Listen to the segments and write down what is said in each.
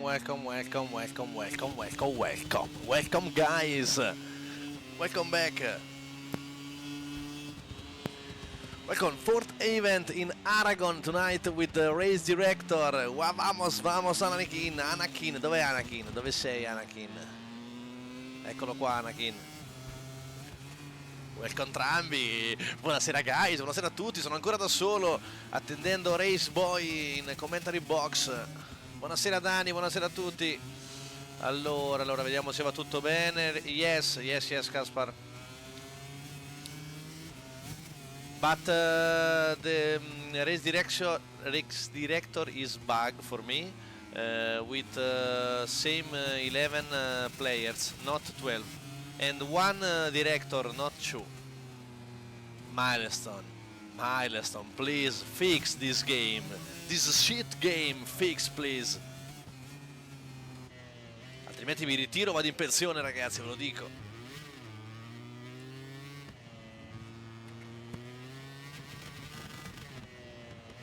Welcome guys, welcome back. Welcome, fourth event in Aragon tonight with the race director. Vamos Anakin, dov'è Anakin? Dove sei Anakin? Eccolo qua Anakin. Welcome entrambi, buonasera guys, buonasera a tutti, sono ancora da solo attendendo Race Boy in commentary box. Buonasera Dani, buonasera a tutti. Allora, vediamo se va tutto bene. Yes, Kaspar. But the race director is bug for me with same 11 players, not 12. And one director, not 2. Milestone, please fix this game. This shit game, fix please. Altrimenti mi ritiro, vado in pensione ragazzi, ve lo dico.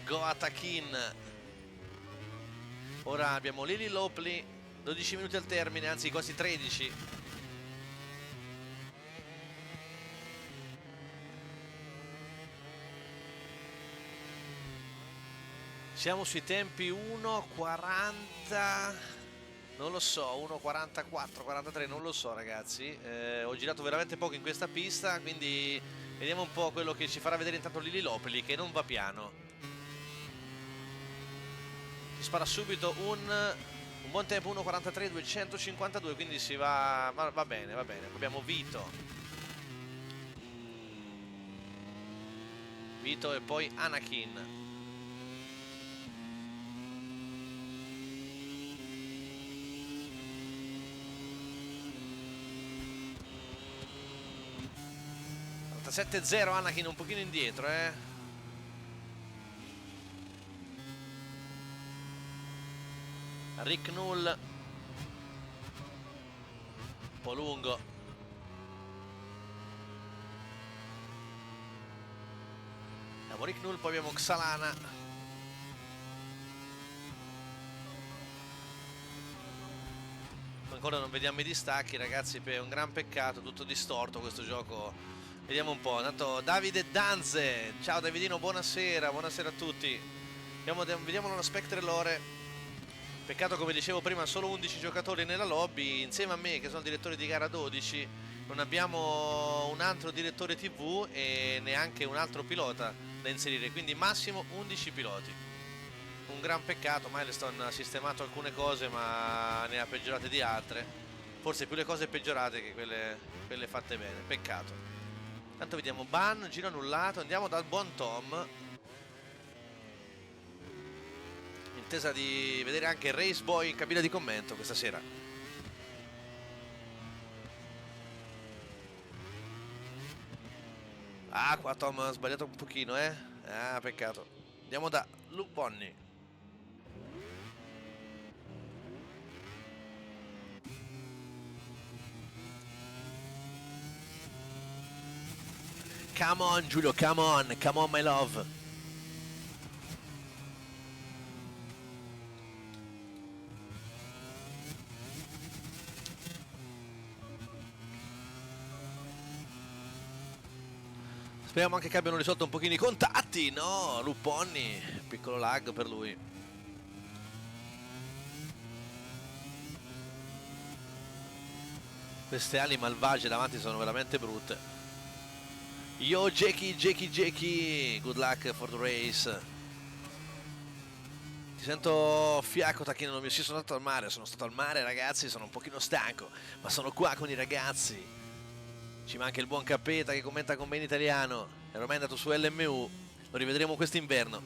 Go Atakin. Ora abbiamo Lily Lopley, 12 minuti al termine, anzi quasi 13. Siamo sui tempi 1.40, non lo so, 1.44, 43, non lo so ragazzi. Ho girato veramente poco in questa pista, quindi vediamo un po' quello che ci farà vedere intanto Lily Lopley, che non va piano. Ci spara subito un buon tempo, 1.43, 252, quindi si va bene. Abbiamo Vito. Vito e poi Anakin. ...7-0 Anakin un pochino indietro, Rick Null. Un po' lungo. Abbiamo Rick Null, poi abbiamo Xalana. Ancora non vediamo i distacchi, ragazzi, è un gran peccato, tutto distorto questo gioco. Vediamo un po', intanto Davide Danze, ciao Davidino, buonasera, buonasera a tutti. Vediamo lo Spectre Lore. Peccato, come dicevo prima, solo 11 giocatori nella lobby. Insieme a me, che sono il direttore di gara 12, non abbiamo un altro direttore TV e neanche un altro pilota da inserire, quindi massimo 11 piloti. Un gran peccato. Milestone ha sistemato alcune cose ma ne ha peggiorate di altre, forse più le cose peggiorate che quelle fatte bene, peccato. Tanto vediamo ban, giro annullato, andiamo dal buon Tom, intesa di vedere anche Race Boy in cabina di commento questa sera. Ah, qua Tom ha sbagliato un pochino, ah, peccato. Andiamo da Luponni. Come on Giulio, come on my love. Speriamo anche che abbiano risolto un pochino i contatti. No, Luponni, piccolo lag per lui. Queste ali malvagie davanti sono veramente brutte. Yo Jackie, good luck for the race. Ti sento fiacco tacchino, non mi sono andato al mare, sono stato al mare ragazzi, sono un pochino stanco, ma sono qua con i ragazzi. Ci manca il buon Cappetta che commenta con me in italiano, è ormai andato su LMU, lo rivedremo quest'inverno.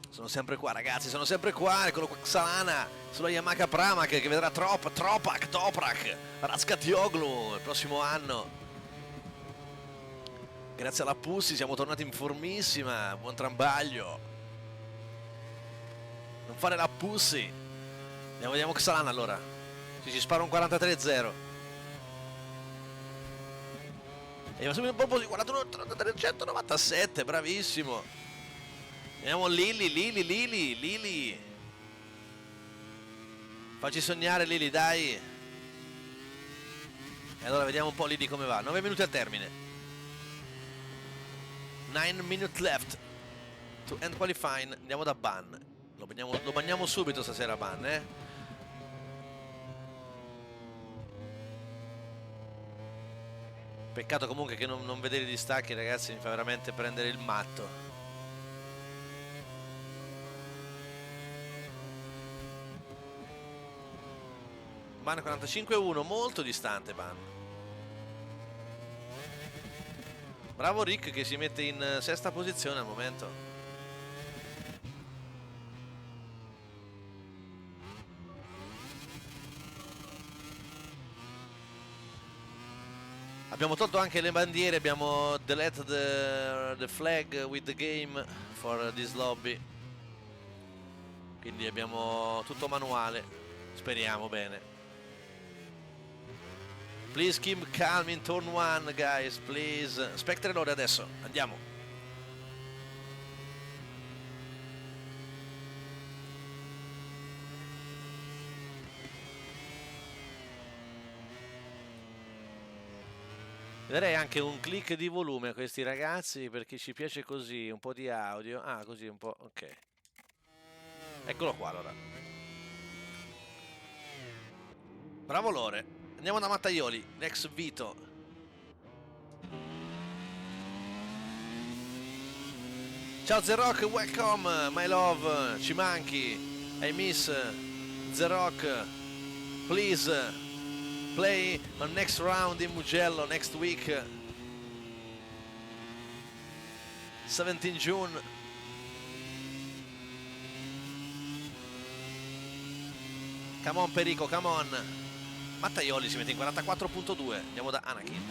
Sono sempre qua ragazzi, sono sempre qua, eccolo qua Xalana sulla Yamaha Pramac che vedrà Toprak, Razkatioglu il prossimo anno. Grazie alla Pussi siamo tornati in formissima, buon trambaglio. Non fare la Pussi. Vediamo Xalana allora. Ci spara un 43-0. E va subito un po' di 41-33-197, bravissimo. Vediamo Lili. Facci sognare Lili, dai. E allora vediamo un po' Lili come va. 9 minuti al termine. 9 minutes left to end qualifying. Andiamo da Ban. Lo banniamo subito stasera Ban, Peccato comunque che non vedere i distacchi, ragazzi, mi fa veramente prendere il matto. Ban 45-1, molto distante Ban. Bravo Rick che si mette in sesta posizione al momento. Abbiamo tolto anche le bandiere, abbiamo deleted the flag with the game for this lobby. Quindi abbiamo tutto manuale, speriamo bene. Please keep calm in turn 1, guys, please. Spectre Lore adesso, andiamo. Darei anche un click di volume a questi ragazzi perché ci piace così, un po' di audio. Ah, così un po', ok. Eccolo qua allora. Bravo Lore. Andiamo da Mattaioli, l'ex Vito. Ciao The Rock, welcome, my love, ci manchi. I miss The Rock. Please play on next round in Mugello next week. 17 June. Come on Perico, come on. Mattaioli si mette in 44.2. Andiamo da Anakin.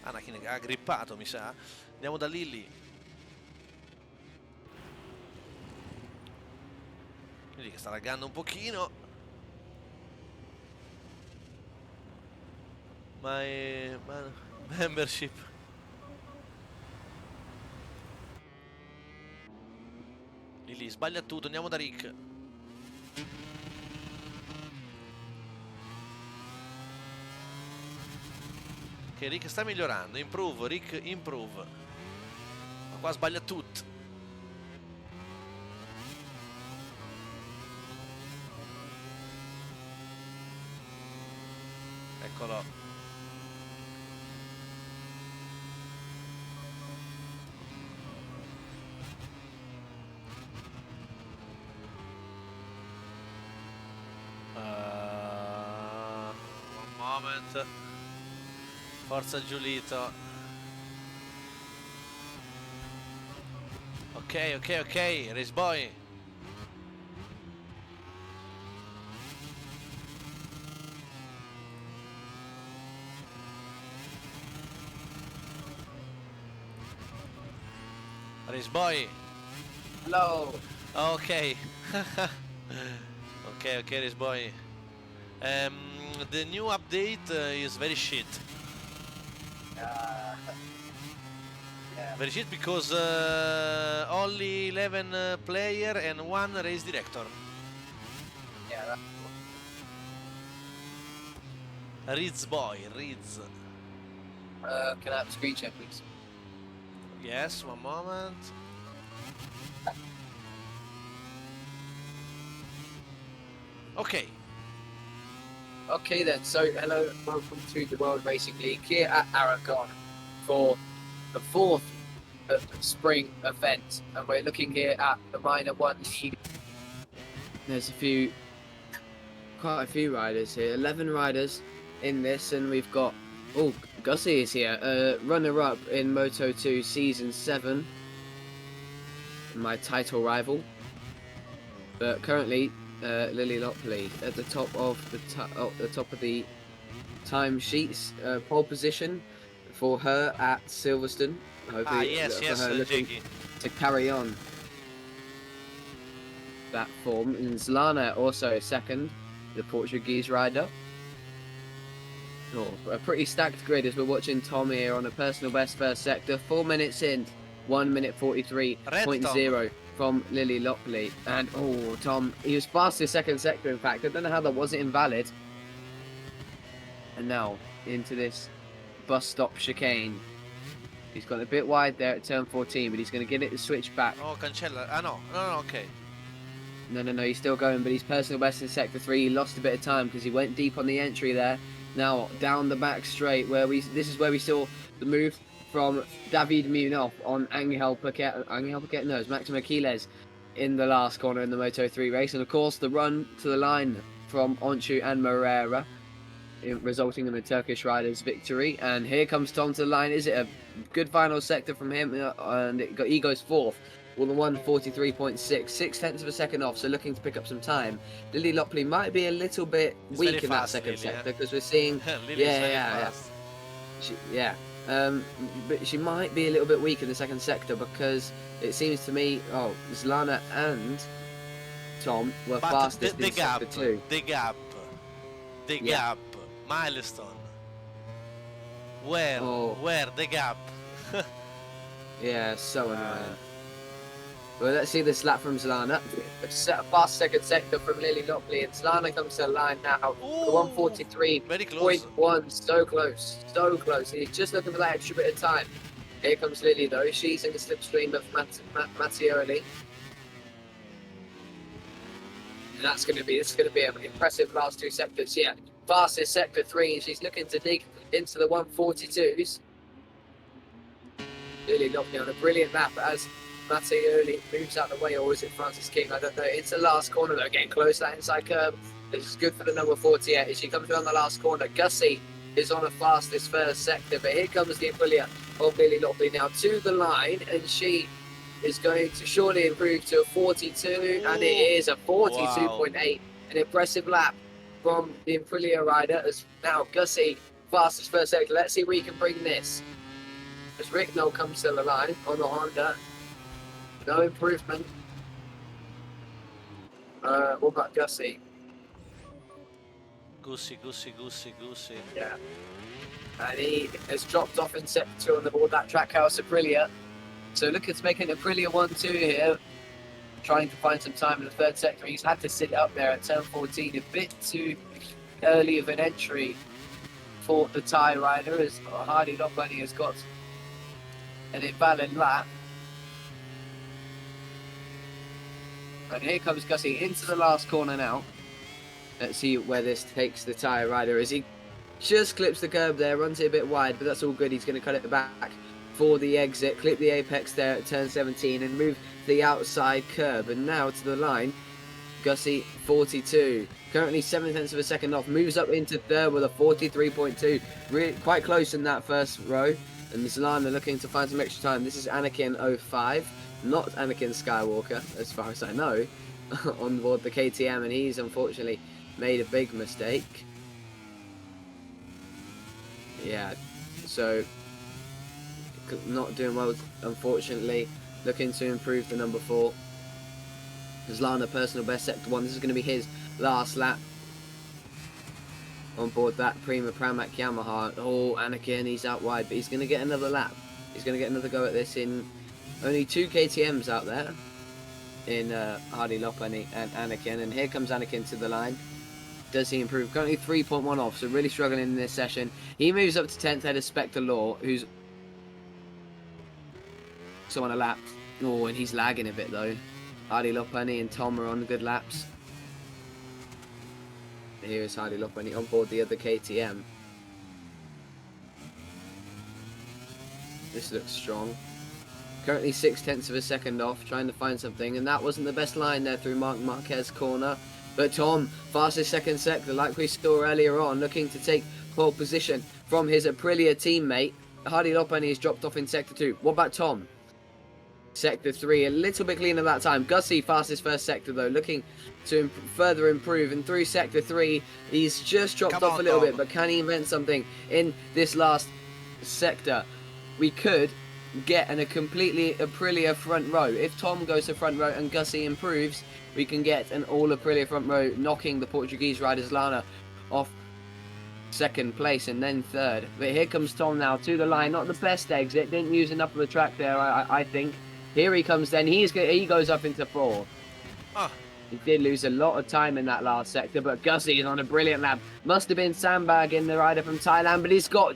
Anakin ha grippato, mi sa. Andiamo da Lilly. Lilly che sta laggando un pochino. My membership. Lilly sbaglia tutto, andiamo da Rick. Che Rick sta migliorando, improve, Rick improve. Ma qua sbaglia tutto. Eccolo. One moment. Forza Giulito. Ok, ok, ok, Race Boy. Race Boy. Hello. Ok. Ok, ok, Race Boy. The new update is very shit. Yeah. Very shit because only 11 player and 1 race director. Yeah. That's cool. Riz Boy, Riz. Can I have a screen check, please? Yes, one moment. Okay. Okay then, so hello and welcome to the World Racing League here at Aragon for the 4th spring event, and we're looking here at the Minor 1 League. There's quite a few riders here, 11 riders in this, and we've got, oh, Gussie is here, runner-up in Moto 2 Season 7, my title rival, but currently Lily Lopley at the top of the time sheets, pole position for her at Silverstone. Hopefully, yes, for yes, her looking Jakey. to carry on that form. And Zlana also second, the Portuguese rider. Oh, a pretty stacked grid as we're watching Tom here on a personal best first sector. 4 minutes in, 1 minute 43.0 from Lily Lopley. And oh, Tom, he was fastest second sector in fact. I don't know how that wasn't invalid. And now into this bus stop chicane. He's got a bit wide there at turn 14, but he's going to get it to switch back. Oh, Cancella. Ah, no, okay. No, he's still going, but he's personal best in sector 3. He lost a bit of time because he went deep on the entry there. Now down the back straight, this is where we saw the move from David Munoz on Angel Paquet. No, it's Maximo Aquiles in the last corner in the Moto 3 race. And of course, the run to the line from Onchu and Moreira, resulting in the Turkish rider's victory. And here comes Tom to the line. Is it a good final sector from him? And he goes fourth with a 1:43.6, 6/10 of a second off, so looking to pick up some time. Lily Lopley might be a little bit weak in that second sector because we're seeing, but she might be a little bit weak in the second sector because it seems to me, Zlana and Tom were fastest in sector 2. The gap, milestone. Where the gap? Yeah, so annoying. Well, let's see this lap from Zlana. A fast second sector from Lily Lopley, and Zlana comes to the line now. 1:43.1, so close, so close. He's just looking for that extra bit of time. Here comes Lily though. She's in the slipstream of Mattioli. And it's going to be an impressive last 2 sectors. Yeah, fastest sector 3, and she's looking to dig into the 1:42s. Lily Lopley on a brilliant lap as Mattioli moves out the way, or is it Francis King? I don't know. It's the last corner though, getting close to that inside curve. This is good for the number 48 as she comes around the last corner. Gussie is on the fastest first sector. But here comes the Aprilia of Billy Lopley now to the line, and she is going to surely improve to a 42, and it is a 42.8. Wow. An impressive lap from the Aprilia rider, as now Gussie fastest first sector. Let's see where he can bring this. As Rick Knoll comes to the line on the Honda. No improvement. What about Gussie? Gussie. Yeah. And he has dropped off in sector 2 on the board, that Trackhouse Aprilia. So look, it's making Aprilia 1-2 here. Trying to find some time in the third sector. He's had to sit up there at turn 14, a bit too early of an entry for the Thai rider, as Hardy Lopley has got an invalid lap. And here comes Gussie into the last corner now. Let's see where this takes the Thai rider, as he just clips the curb there, runs it a bit wide, but that's all good. He's going to cut it back for the exit, clip the apex there at turn 17 and move the outside curb. And now to the line, Gussie 42, currently 7/10 of a second off, moves up into third with a 43.2, really quite close in that first row. And Zlana looking to find some extra time. This is Anakin 05, not Anakin Skywalker, as far as I know, on board the KTM, and he's unfortunately made a big mistake. Yeah, so not doing well, unfortunately. Looking to improve the number 4. Zlana personal best sector 1. This is going to be his last lap on board that Prima Pramac Yamaha. Oh, Anakin, he's out wide, but he's going to get another lap. He's going to get another go at this in only 2 KTMs out there in Hardy Lopley and Anakin. And here comes Anakin to the line. Does he improve? Currently 3.1 off, so really struggling in this session. He moves up to 10th ahead of Spectre Law, who's also on a lap. Oh, and he's lagging a bit though. Hardy Lopley and Tom are on good laps. Here is Hardy Lopley on board the other KTM. This looks strong. Currently 6/10 of a second off, trying to find something, and that wasn't the best line there through Marc Marquez corner. But Tom, fastest second sector, like we saw earlier on, looking to take pole position from his Aprilia teammate. Hardy Lopley has dropped off in sector 2. What about Tom? Sector 3, a little bit cleaner that time. Gussie, fastest first sector though, looking to further improve. And through sector 3, he's just dropped off a little bit, but can he invent something in this last sector? We could get a completely Aprilia front row. If Tom goes to front row and Gussie improves, we can get an all Aprilia front row, knocking the Portuguese rider Zlana off second place and then third. But here comes Tom now to the line. Not the best exit, didn't use enough of the track there, I think. Here he comes then, he goes up into 4. He did lose a lot of time in that last sector, but Gussie is on a brilliant lap. Must have been sandbagging the rider from Thailand, but he's got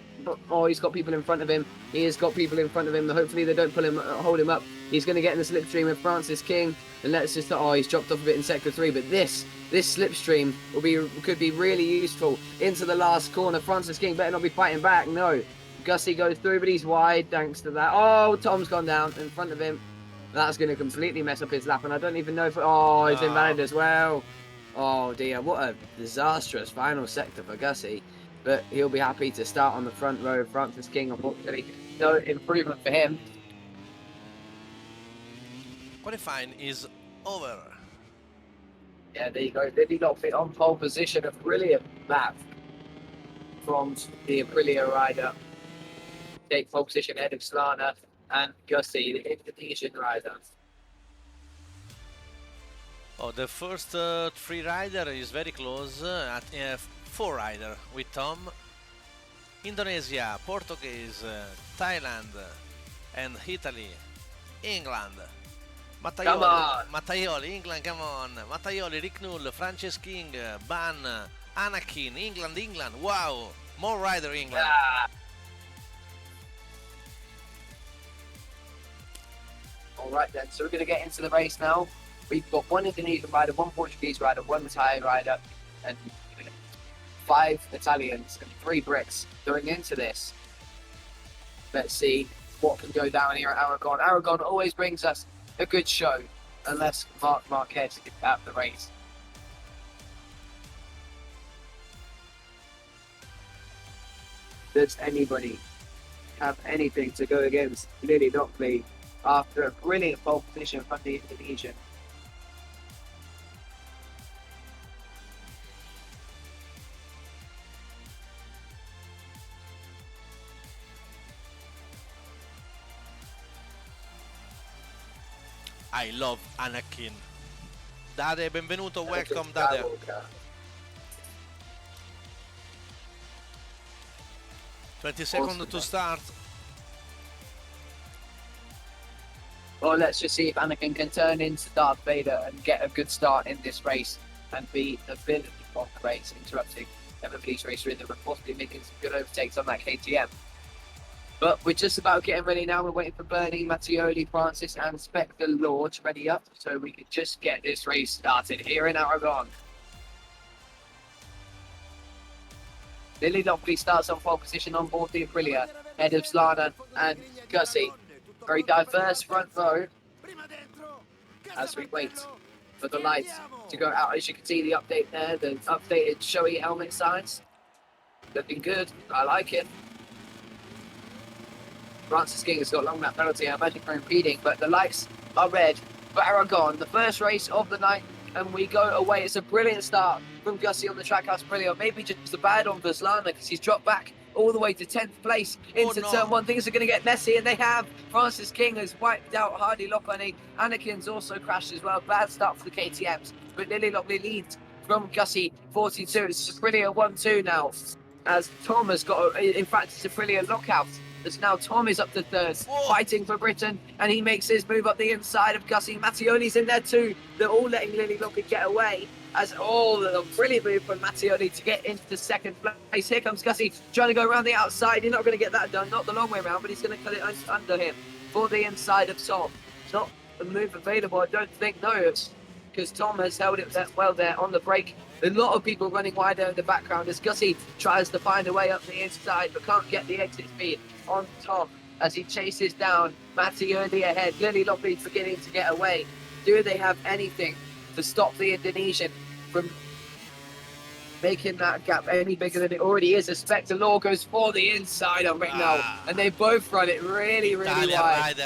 people in front of him. He has got people in front of him. Hopefully they don't hold him up. He's going to get in the slipstream with Francis King. And let's just, he's dropped off a bit in sector 3, but this slipstream could be really useful into the last corner. Francis King better not be fighting back. No. Gussie goes through, but he's wide thanks to that. Oh, Tom's gone down in front of him. That's going to completely mess up his lap, and I don't even know if... Oh, he's invalid as well. Oh, dear. What a disastrous final sector for Gussie. But he'll be happy to start on the front row. Francis King, unfortunately, no improvement for him. Qualifying is over. Yeah, there you go. Did he not fit on pole position? A brilliant lap from the Aprilia rider. Take pole position ahead of Zlana and Gussie, the Indonesian rider. Oh, the first 3 rider is very close. At 4 rider with Tom. Indonesia, Portuguese, Thailand, and Italy, England. Mataioli, England, come on. Mataioli, Rick Knoll, Francis King, Ban, Anakin, England. Wow, more rider England. All right then, so we're going to get into the race now. We've got 1 Indonesian rider, 1 Portuguese rider, 1 Thai rider, and 5 Italians and 3 Brits going into this. Let's see what can go down here at Aragon. Aragon always brings us a good show, unless Marc Marquez gets out of the race. does anybody have anything to go against Lily Lockley after a brilliant pole position from the Indonesian. I love Anakin. Dade, benvenuto, welcome Dade. 20 seconds to start. Well, let's just see if Anakin can turn into Darth Vader and get a good start in this race and be the villain of the race, interrupting everybody's race rhythm and possibly making some good overtakes on that KTM. But we're just about getting ready now. We're waiting for Bernie, Mattioli, Francis, and Spectre Law to ready up so we can just get this race started here in Aragon. Lily Lockley starts on pole position on board the Aprilia, ahead of Slana and Gussie. Very diverse front row as we wait for the lights to go out. As you can see, the update there, the updated showy helmet signs. Looking good. I like it. Francis King has got long lap penalty, I imagine, for impeding, but the lights are red for Aragon. The first race of the night, and we go away. It's a brilliant start from Gussie on the trackhouse Aprilia. Maybe just a bad on for Slana because he's dropped back all the way to 10th place into turn one. Things are going to get messy, and they have. Francis King has wiped out Hardy Lochani. Anakin's also crashed as well. Bad start for the KTMs, but Lily Lockley leads from Gussie 42. It's Aprilia 1-2 now, as Tom has got, in fact, it's Aprilia lockout. As now Tom is up to third, fighting for Britain, and he makes his move up the inside of Gussie. Mattioli's in there too. They're all letting Lily Lockley get away. As a brilliant move from Mattioli to get into second place. Here comes Gussie trying to go around the outside. He's not going to get that done, not the long way around, but he's going to cut it under him for the inside of Tom. It's not a move available, I don't think, no, because Tom has held it well there on the brake. A lot of people running wide there in the background as Gussie tries to find a way up the inside, but can't get the exit speed on Tom as he chases down Mattioli ahead. Lily Lockley beginning to get away. Do they have anything to stop the Indonesian from making that gap any bigger than it already is? As Spectre Law goes for the inside of Ricknell, and they both run it really wide.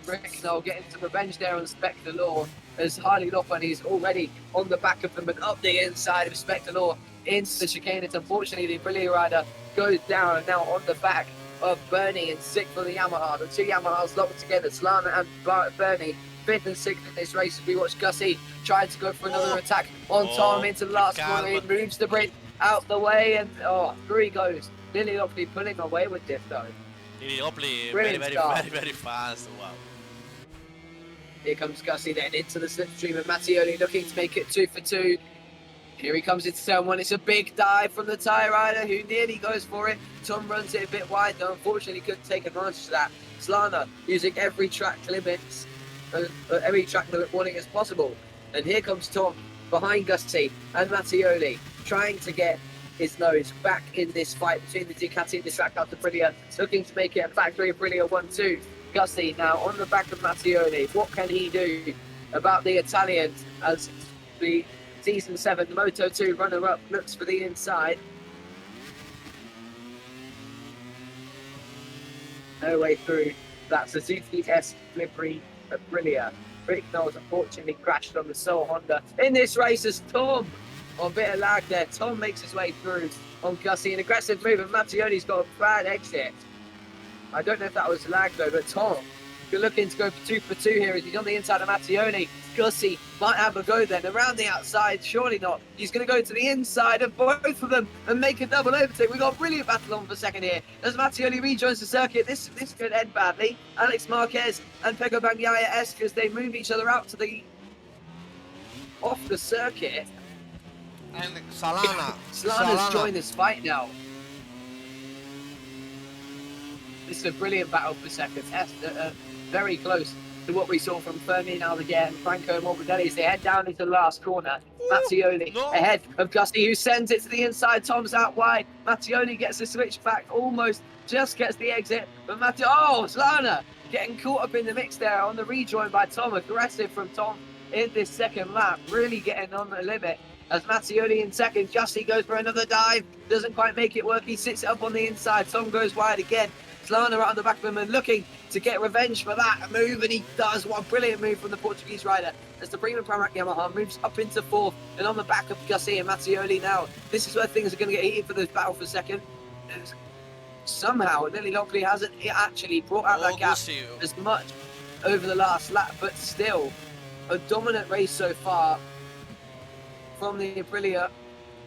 Ricknell getting some revenge there on Spectre Law as Hardy Lochani is already on the back of them and up the inside of Spectre Law into the chicane. It's unfortunately the Aprilia rider goes down, and now on the back of Bernie and sixth for the Yamaha. The two Yamahas locked together, Slana and Bernie, fifth and sixth in this race as we watch Gussie trying to go for another attack on Tom into the last corner. He moves the brake out the way, and through he goes. Lily Lockley pulling away with this though. Lily Lockley very fast. Wow. Here comes Gussie then into the slipstream of Mattioli looking to make it 2 for 2. Here he comes into turn one. It's a big dive from the tyre rider who nearly goes for it. Tom runs it a bit wide though. Unfortunately couldn't take advantage of that. Slana using every track limit warning as possible. And here comes Tom behind Gussie and Mattioli trying to get his nose back in this fight between the Ducati and the Trackhouse Aprilia, looking to make it a factory Aprilia 1-2. Gussie now on the back of Mattioli. What can he do about the Italians as the Season 7 Moto2 runner-up looks for the inside? No way through that Suzuki S livery Aprilia. Rick Knowles unfortunately crashed on the Soul Honda in this race as Tom, on a bit of lag there, Tom makes his way through on Gussie. An aggressive move, and Mattioli's got a bad exit. I don't know if that was lag though, but Tom, you're looking to go for 2 for 2 here as he's on the inside of Mattioli. Gussie might have a go then around the outside, surely not. He's going to go to the inside of both of them and make a double overtake. We've got a brilliant battle on for second here as Mattioli rejoins the circuit. This could end badly. Alex Marquez and Pego Bagnaia-esque as they move each other out to the off the circuit. And Solana's joined this fight now. This is a brilliant battle for second. Very close to what we saw from Fermin Aldeguer and Franco Morbidelli as they head down into the last corner. Mattioli ahead of Gussie, who sends it to the inside. Tom's out wide. Mattioli gets the switch back, almost just gets the exit. But Solana getting caught up in the mix there on the rejoin by Tom. Aggressive from Tom in this second lap, really getting on the limit as Mattioli in second. Justy goes for another dive, doesn't quite make it work. He sits it up on the inside. Tom goes wide again. Slana right on the back of him and looking to get revenge for that move, and he does. What a brilliant move from the Portuguese rider as the Prima Pramac Yamaha moves up into fourth and on the back of Gussie and Mattioli now. This is where things are going to get heated for this battle for second. Somehow Lily Lockley hasn't actually brought out that gap as much over the last lap, but still a dominant race so far from the Aprilia.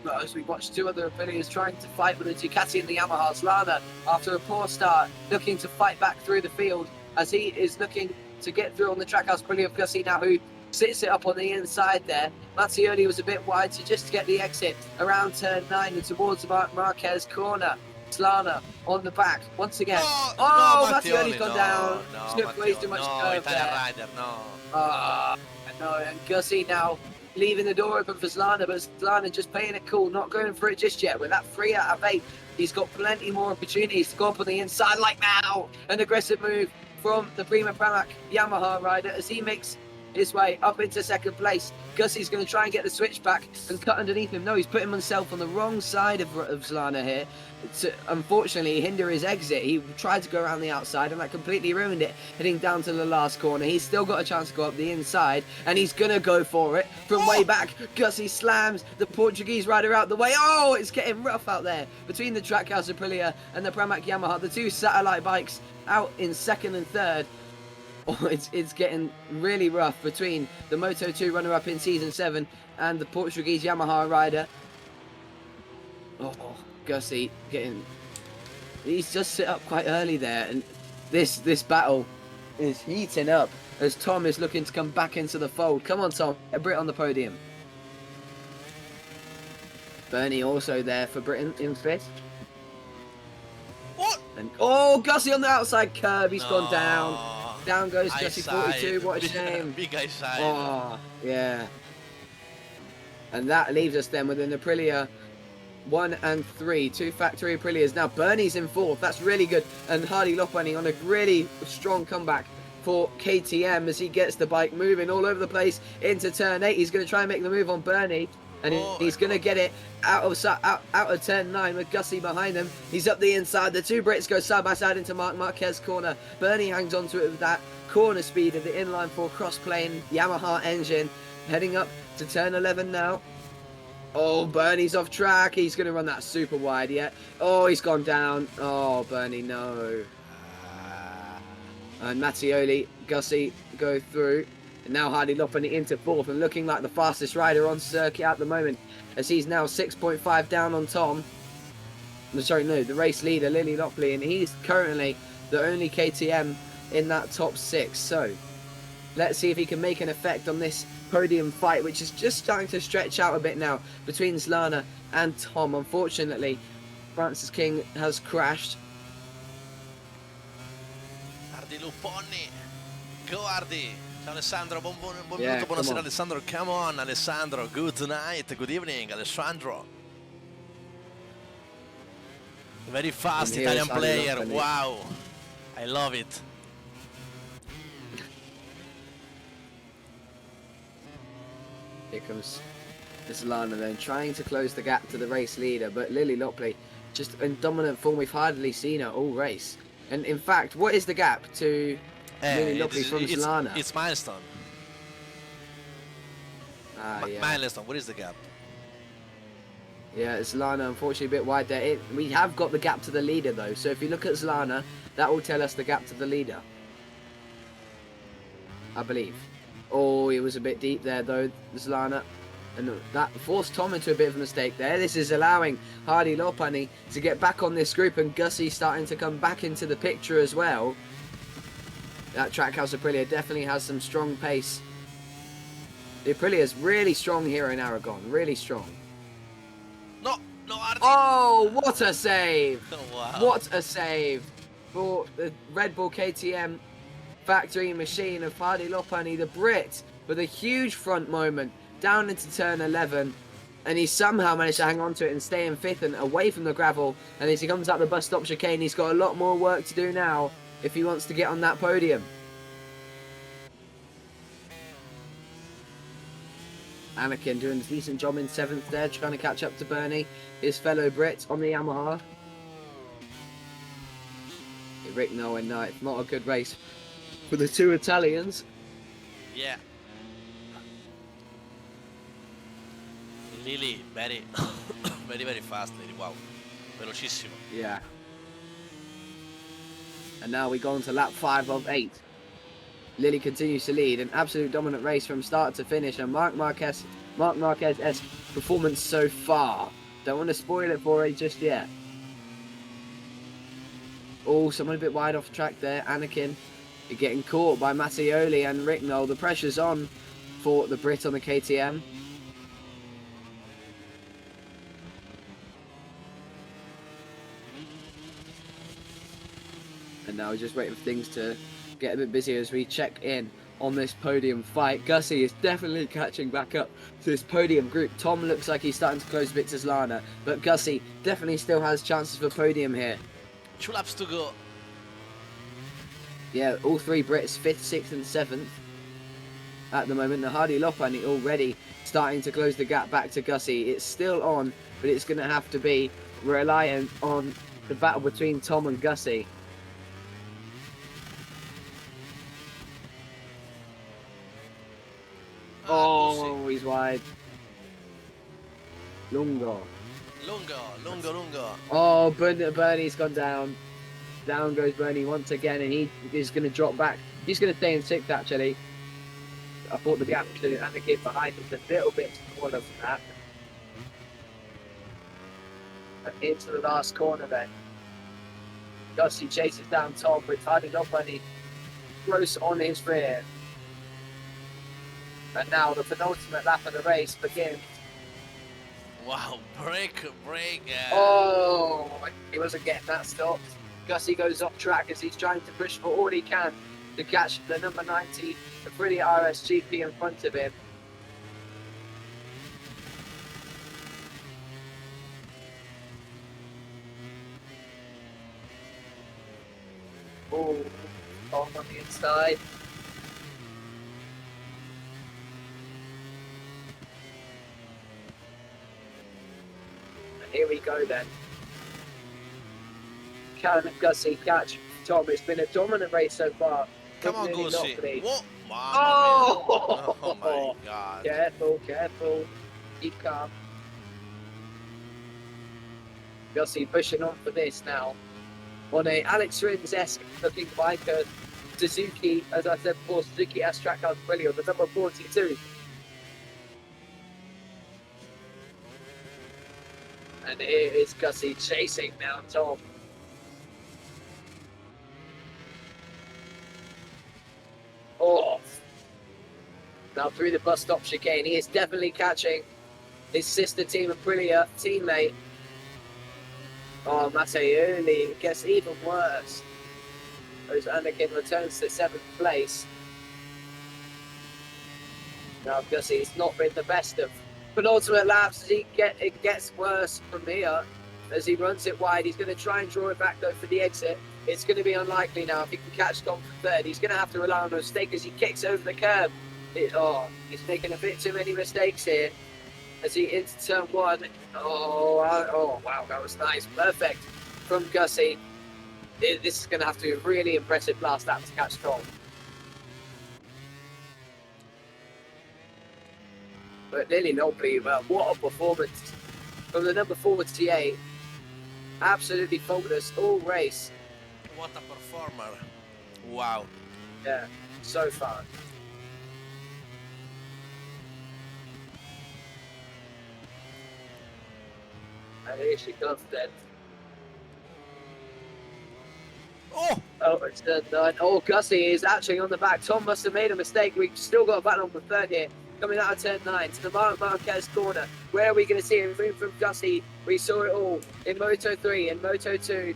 But as we watch two other Aprilias trying to fight with the Ducati and the Yamaha. Slana, after a poor start, looking to fight back through the field as he is looking to get through on the Trackhouse Aprilia of Gussie now, who sits it up on the inside there. Mattioli was a bit wide, so just to get the exit around turn 9 and towards Marquez corner. Slana on the back once again. No, Mattioli's gone down. No, Snoop way too much curve there. Rider, no. No, and Gussie now leaving the door open for Slana, but Slana just playing it cool, not going for it just yet. With that 3 out of 8, he's got plenty more opportunities to go up on the inside, like now. An aggressive move from the Prima Pramac Yamaha rider as he makes his way up into second place. Gussie's going to try and get the switch back and cut underneath him. No, he's putting himself on the wrong side of Slana here to unfortunately hinder his exit. He tried to go around the outside and that completely ruined it, heading down to the last corner. He's still got a chance to go up the inside and he's going to go for it from way back. Gussie slams the Portuguese rider out the way. Oh, it's getting rough out there between the Trackhouse Aprilia and the Pramac Yamaha. The two satellite bikes out in second and third. Oh, it's getting really rough between the Moto2 runner-up in Season 7 and the Portuguese Yamaha rider. Oh, Gussie getting... He's just sit up quite early there, and this battle is heating up as Tom is looking to come back into the fold. Come on, Tom, get Brit on the podium. Bernie also there for Britain in fifth. What? And, oh, Gussie on the outside curb, he's gone down. Down goes Gussie 42, what a shame. Big eyesight. Oh, yeah. And that leaves us then with an Aprilia 1 and 3. Two factory Aprilias. Now Bernie's in fourth, that's really good. And Hardy Lopunny on a really strong comeback for KTM as he gets the bike moving all over the place into turn 8. He's going to try and make the move on Bernie. And he's going to get it out of turn 9 with Gussie behind him. He's up the inside. The two Brits go side by side into Marquez corner. Bernie hangs onto it with that corner speed of the inline 4 cross-plane Yamaha engine. Heading up to turn 11 now. Oh, Bernie's off track. He's going to run that super wide yet. Oh, he's gone down. Oh, Bernie, no. And Mattioli, Gussie go through. And now Hardy Lopunny into fourth and looking like the fastest rider on circuit at the moment as he's now 6.5 down on Tom. Sorry, no, the race leader, Lily Lockley, and he's currently the only KTM in that top 6. So let's see if he can make an effect on this podium fight, which is just starting to stretch out a bit now between Slana and Tom. Unfortunately, Francis King has crashed. Hardy Lopunny, go Hardy. Ciao Alessandro, buon Yeah, minuto, buonasera Alessandro, come on Alessandro, good night, good evening Alessandro. Very fast Italian player, wow, I love it. Here comes Slana then, trying to close the gap to the race leader, but Lily Lockley just in dominant form. We've hardly seen her all race. And in fact, what is the gap to Lily Lockley from Slana? It's milestone. Yeah. Milestone, what is the gap? Yeah, Slana unfortunately a bit wide there. We have got the gap to the leader though, so if you look at Slana, that will tell us the gap to the leader, I believe. Oh, it was a bit deep there though, Slana. And that forced Tom into a bit of a mistake there. This is allowing Hardy Lopunny to get back on this group, and Gussie starting to come back into the picture as well. That Trackhouse Aprilia definitely has some strong pace. The Aprilia is really strong here in Aragon, really strong. No, Hardy. Oh, what a save! Oh, wow. What a save for the Red Bull KTM factory machine of Hardy Lopunny, the Brit, with a huge front moment down into turn 11, and he somehow managed to hang on to it and stay in 5th and away from the gravel. And as he comes up the bus stop chicane, he's got a lot more work to do now if he wants to get on that podium. Anakin doing a decent job in 7th there, trying to catch up to Bernie, his fellow Brit on the Yamaha. Rick Noah in 9th. Not a good race for the 2 Italians. Yeah. Lily, very, very fast, Lily. Wow. Velocissimo. Yeah. And now we go on to lap 5 of 8. Lily continues to lead. An absolute dominant race from start to finish. And Marc Marquez's performance so far. Don't want to spoil it for you just yet. Oh, someone a bit wide off track there. Anakin getting caught by Mattioli and Ricknoll. The pressure's on for the Brit on the KTM. And now we're just waiting for things to get a bit busier as we check in on this podium fight. Gussie is definitely catching back up to this podium group. Tom looks like he's starting to close Victor's Lana, but Gussie definitely still has chances for podium here. 2 laps to go. Yeah, all 3 Brits, 5th, 6th and 7th at the moment. The Hardy Lopani already starting to close the gap back to Gussie. It's still on, but it's going to have to be reliant on the battle between Tom and Gussie. Oh, he's wide. Lungo. Oh, Bernie's gone down. Down goes Bernie once again, and he is going to drop back. He's going to stay in 6th, actually. I thought the gap to Anakin behind him was a little bit smaller than that. And into the last corner then. Gussie chases down Tom with Hardy Lopani close on his rear. And now the penultimate lap of the race begins. Wow, break. Oh, he wasn't getting that stopped. Gussie goes off track as he's trying to push for all he can to catch the number 90, the Aprilia RSGP in front of him. Oh, Tom on the inside. Here we go then. Can Gussie catch Tom? It's been a dominant race so far. Come on, Gussie. What? Oh! Oh my God. Careful. Keep calm. Gussie pushing on for this now. On a Alex Rins-esque looking bike, Suzuki, as I said before, Suzuki S-Track Aprilia, the number 42. And here is Gussie chasing now Tom. Oh. Now through the bus stop chicane, he is definitely catching his sister team Aprilia teammate. Oh, Mattioli, it gets even worse. As Anakin returns to 7th place. Now Gussie's not been the best of penultimate laps as it gets worse from here. As he runs it wide, he's going to try and draw it back though for the exit. It's going to be unlikely now if he can catch Tom for 3rd. He's going to have to rely on a mistake as he kicks over the curb. He's making a bit too many mistakes here as he into turn 1. Oh, wow, that was nice. Perfect from Gussie. This is going to have to be a really impressive last lap to catch Tom. But Lily Nobly, what a performance from the number 48. Absolutely faultless all race. What a performer. Wow. Yeah, so far. And here she comes then. Oh, it's turn 9. Oh, Gussie is actually on the back. Tom must have made a mistake. We've still got a battle on the 3rd here. Coming out of turn 9 to the Marc Marquez corner. Where are we going to see him move from Gussie? We saw it all in Moto 3 and Moto 2.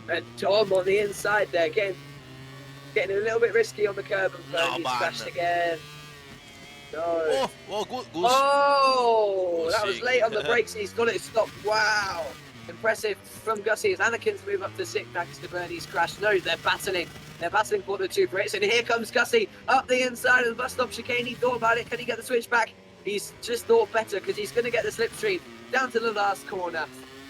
And Tom on the inside there, getting a little bit risky on the curb. And he's crashed again. No. Oh, that was late on the brakes and he's got it stopped. Wow. Impressive from Gussie as Anakin's move up to 6th thanks to Bernie's crash. No, they're battling. They're battling for the 2 Brits. And here comes Gussie up the inside of the bus stop chicane. He thought about it. Can he get the switch back? He's just thought better because he's going to get the slipstream down to the last corner.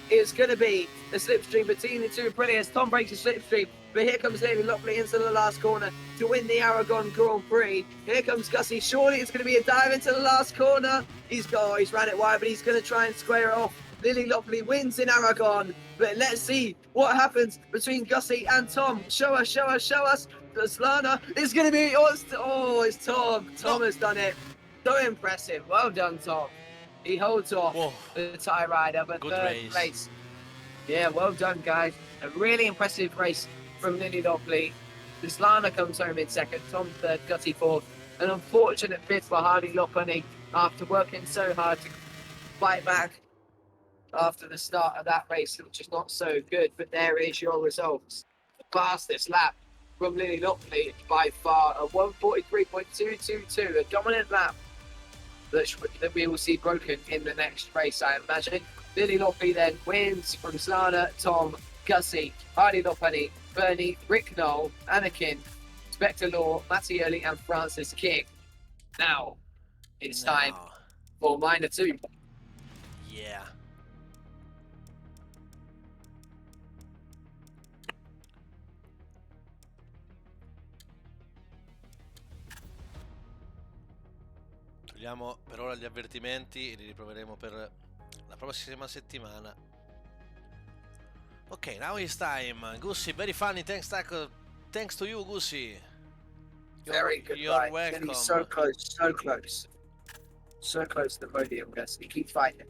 It's going to be a slipstream between the two brilliants. Tom breaks the slipstream, but here comes Lily Lockley into the last corner to win the Aragon Grand Prix. Here comes Gussie. Surely it's going to be a dive into the last corner. He's ran it wide, but he's going to try and square it off. Lily Lockley wins in Aragon, but let's see what happens between Gussie and Tom. Show us, show us, show us. Slana is going to be, it's Tom. Tom has done it. So impressive. Well done, Tom. He holds off the tie rider, but third place. Yeah, well done, guys. A really impressive race from Lily Lockley. Slana comes home in second, Tom third, Gussie fourth. An unfortunate bit for Hardy Lopunny after working so hard to fight back after the start of that race, which is not so good. But there is your results. The fastest lap from Lily Lockley by far, a 1:43.222, a dominant lap that we will see broken in the next race, I imagine. Lily Lockley then wins from Slana, Tom, Gussie, Hardy Lopunny, Bernie, Rick Knoll, Anakin, Spectre Law, Mattioli, and Francis King. Now, it's time for Minor 2. Yeah. Togliamo per ora gli avvertimenti e li riproveremo per la prossima settimana. Ok, now it's time. Gussie, very funny. Thanks to you, Gussie. Very good. You're welcome. He's so close, so close. So close to the podium, Gussie. Keep fighting.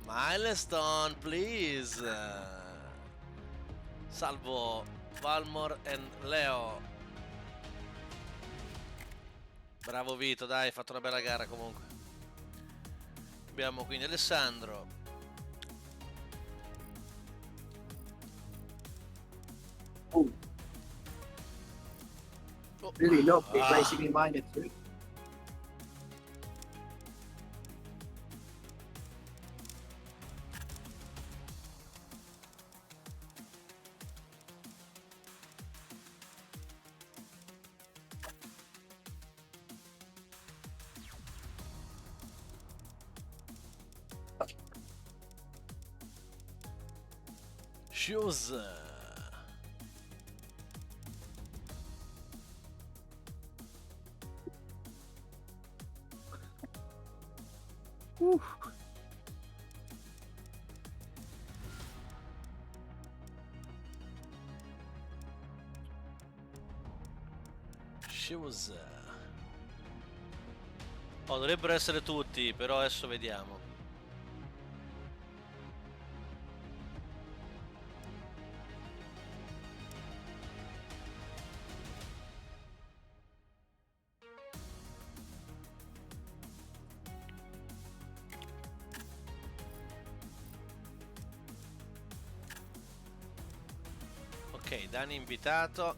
Milestone, please. Salvo Valmor e Leo. Bravo Vito, dai, hai fatto una bella gara comunque. Abbiamo quindi Alessandro. Really not basically Minor 2. Shoes. Shoes. Oh, dovrebbero essere tutti, però adesso vediamo. Ok, Dani invitato.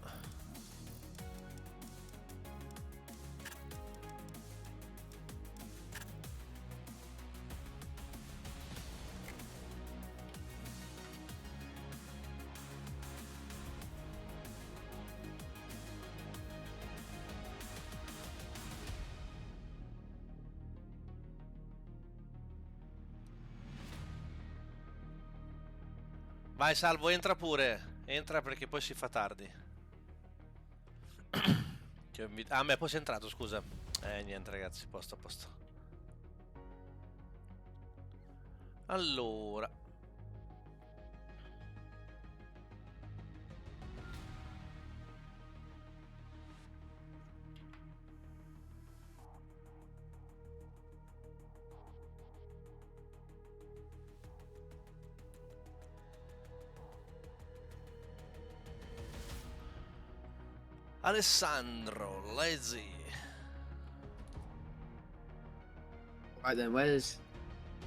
Vai Salvo, entra pure. Entra perché poi si fa tardi. Ah, beh, poi sei entrato, scusa. Niente ragazzi, posto a posto. Allora. Alessandro, Lazy. Right then, where's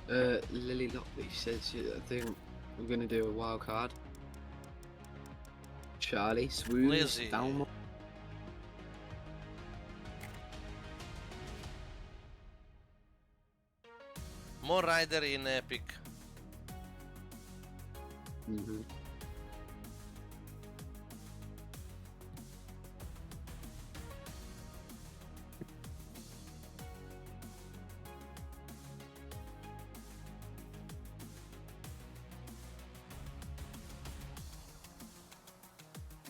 Lily Lockley? She says, I think we're going to do a wild card. Charlie, Swoons, Lizzie. Dalmor. More rider in Epic. Mhm.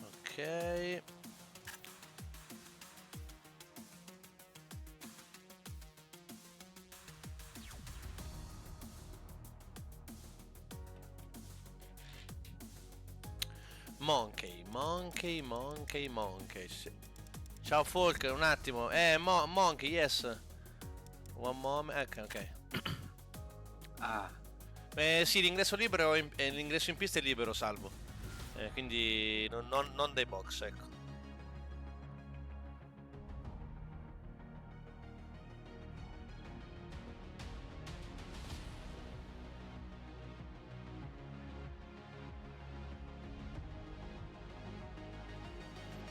Ok. Monkey. Sì. Ciao Folk, un attimo. Monkey, yes. One moment. Ecco, ok. Ah, Sì, l'ingresso in pista è libero, salvo. Quindi non dai box, ecco.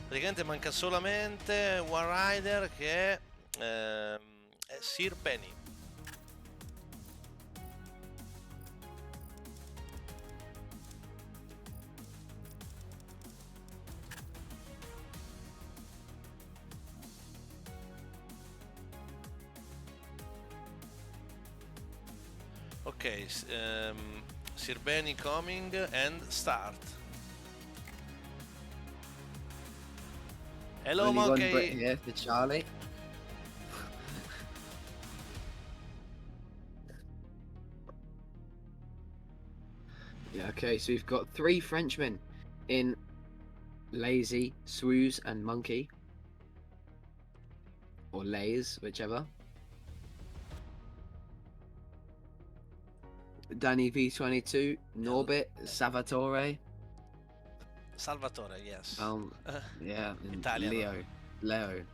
Praticamente manca solamente One Rider che è Sir Penny. Ok, Sir Benny coming and start. Hello only one Brit Monkey. here for Charlie. Yeah, okay, so we've got 3 Frenchmen in Lazy, Swooze, and Monkey. Or Lays, whichever. Danny V22, Norbit, Salvatore. Salvatore, yes. Yeah, and Italiano. Leo.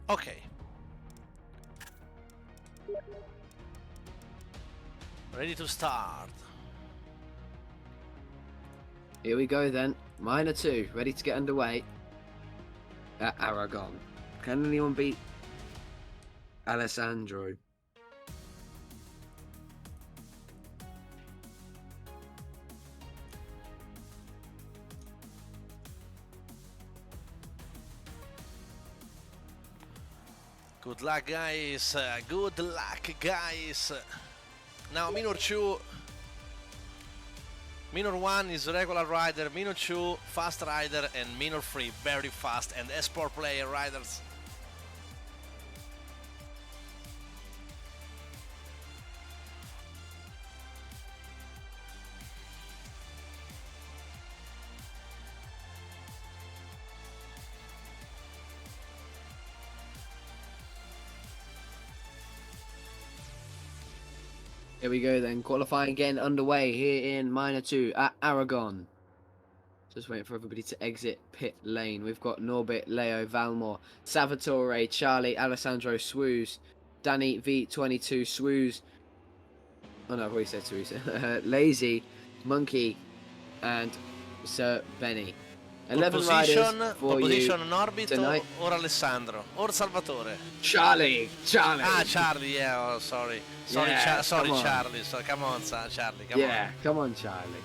Ok. Ready to start. Here we go then. Minor 2, ready to get underway at Aragon. Can anyone beat Alessandro? Good luck, guys. Good luck, guys. Now, Minor 2. Minor 1 is regular rider, Minor 2 fast rider, and Minor 3 very fast and sport player riders. Here we go then. Qualifying again underway here in Minor 2 at Aragon. Just waiting for everybody to exit pit lane. We've got Norbit, Leo, Valmore, Salvatore, Charlie, Alessandro, Swooze, Danny V22, Swooze. Oh no, I've already said Swooze. Lazy, Monkey, and Sir Benny. 11 riders for you Norbit tonight. or Alessandro or Salvatore. Charlie. Ah, Charlie, yeah, oh, sorry. Yeah, Sorry, come on. Charlie. So, come on, Charlie, Come on, Charlie.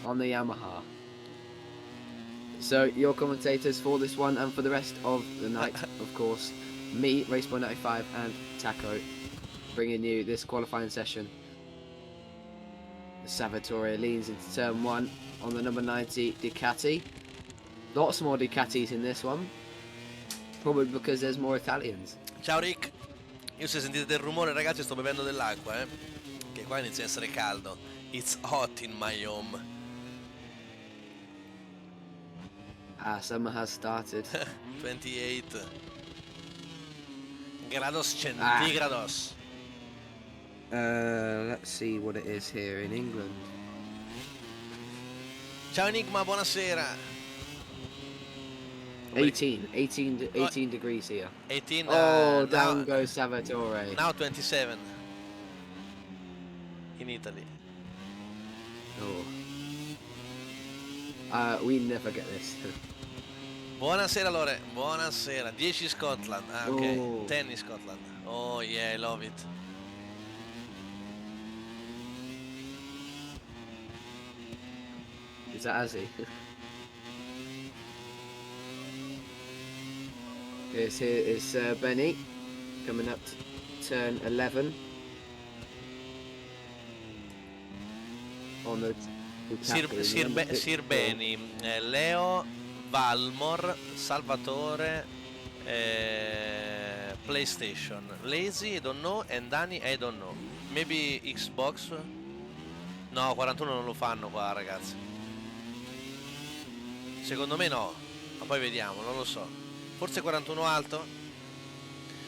On the Yamaha. So, your commentators for this one and for the rest of the night, of course, me, Raceboy95, and Taco, bringing you this qualifying session. Salvatore leans into turn 1 on the number 90 Ducati. Lots more Ducatis in this one, probably because there's more Italians. Ciao Rick. Io se sentite del rumore, ragazzi, sto bevendo dell'acqua, che qua inizia a essere caldo. It's hot in my home. Summer has started. 28 grados centigrados. Let's see what it is here in England. Ciao Enigma, buonasera. 18, 18 degrees here. 18. Oh, now, down goes Salvatore. now 27 in Italy. Oh. We never get this. Buonasera Lore, buonasera. 10 Scotland. Ah, ok. Oh. 10 in Scotland. Oh yeah, I love it. Is that Azzy? Yes, here is Benny coming up to turn 11 on the Sir Beni, Leo, Valmor, Salvatore, PlayStation, Lazy, I don't know, and Dani, I don't know. Maybe Xbox? No, 41 non lo fanno qua, ragazzi. Secondo me no, ma poi vediamo, non lo so. Forse 41 alto?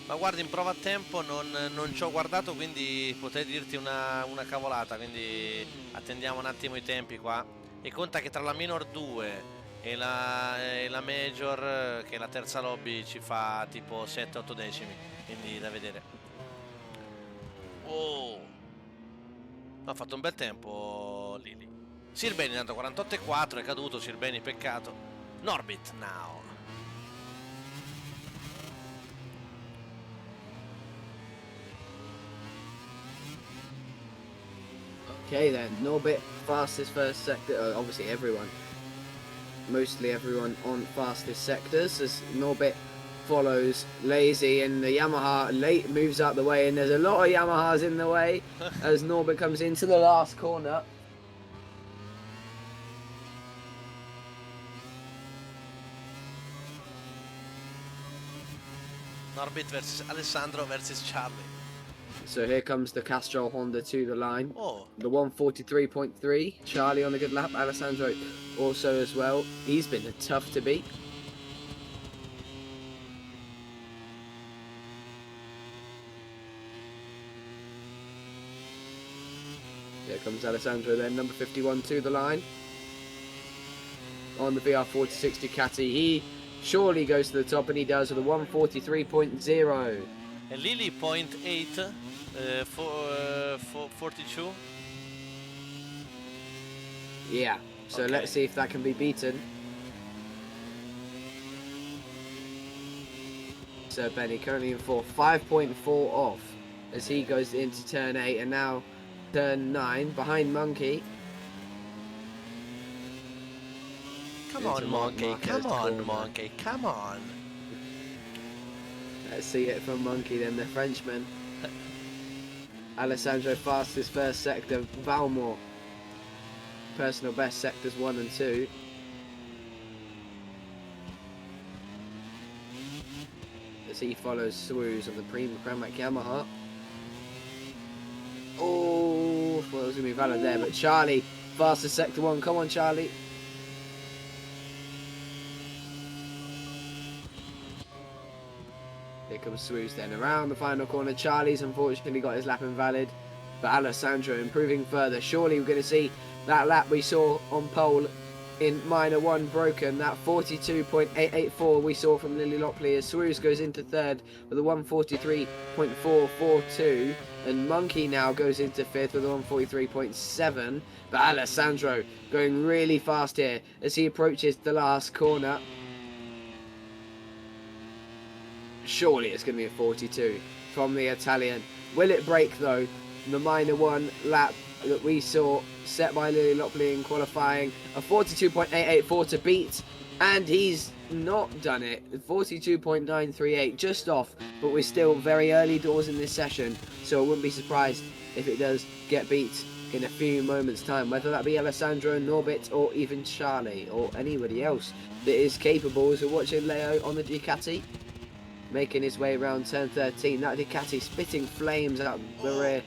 Ma guardi, in prova a tempo non ci ho guardato, quindi potrei dirti una cavolata, quindi attendiamo un attimo i tempi qua. E conta che tra la minor 2 e la major, che è la terza lobby, ci fa tipo 7-8 decimi, quindi da vedere. Oh, ha fatto un bel tempo Lili. Sirbeni tanto 48,4, è caduto Sirbeni, peccato. Norbit now. Okay then, Norbit fastest first sector. Obviously mostly everyone on fastest sectors as Norbit follows Lazy, and the Yamaha late moves out the way, and there's a lot of Yamahas in the way as Norbit comes into the last corner. Norbit versus Alessandro versus Charlie. So here comes the Castrol Honda to the line. Oh. The 143.3. Charlie on a good lap. Alessandro also as well. He's been tough to beat. Here comes Alessandro then, number 51 to the line. On the VR40 Ducati. He surely goes to the top, and he does with a 143.0. And Lily 0.8 for 42. Yeah, so Okay. let's see if that can be beaten. So Benny currently in 4, 5.4 off as he goes into turn 8 and now turn 9 behind Monkey. Come Into on, Monkey. Marco's Come on, corner. Monkey. Come on. Let's see it from Monkey then, the Frenchman. Alessandro fastest first sector, Valmore. Personal best sectors 1 and 2. As he follows Swooz on the Prima Pramac Yamaha. Oh, well, it was going to be valid there, but Charlie, fastest sector 1. Come on, Charlie. Here comes Swooz then around the final corner. Charlie's unfortunately got his lap invalid, but Alessandro improving further. Surely we're going to see that lap we saw on pole in minor 1 broken. That 42.884 we saw from Lily Lopley as Swooz goes into third with a 143.442, and Monkey now goes into fifth with a 143.7. But Alessandro going really fast here as he approaches the last corner. Surely it's going to be a 42 from the Italian. Will it break though? The minor 1 lap that we saw set by Lily Lopley in qualifying, a 42.884 to beat, and he's not done it. 42.938, just off, but we're still very early doors in this session, so I wouldn't be surprised if it does get beat in a few moments time, whether that be Alessandro, Norbit, or even Charlie, or anybody else that is capable. As we're watching Leo on the Ducati making his way around turn 13. That Ducati spitting flames out the rear.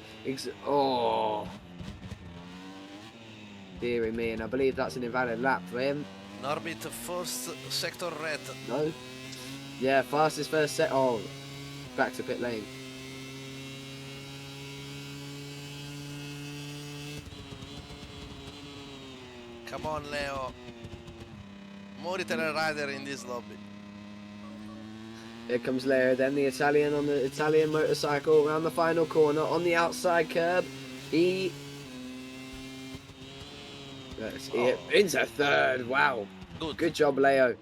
Oh, dearie me, and I believe that's an invalid lap for him. Norbit first sector red. No. Yeah, fastest first set. Oh, back to pit lane. Come on, Leo. More Italian rider in this lobby. Here comes Leo, then the Italian on the Italian motorcycle around the final corner on the outside curb. Let's see it into third. Wow. Good job, Leo.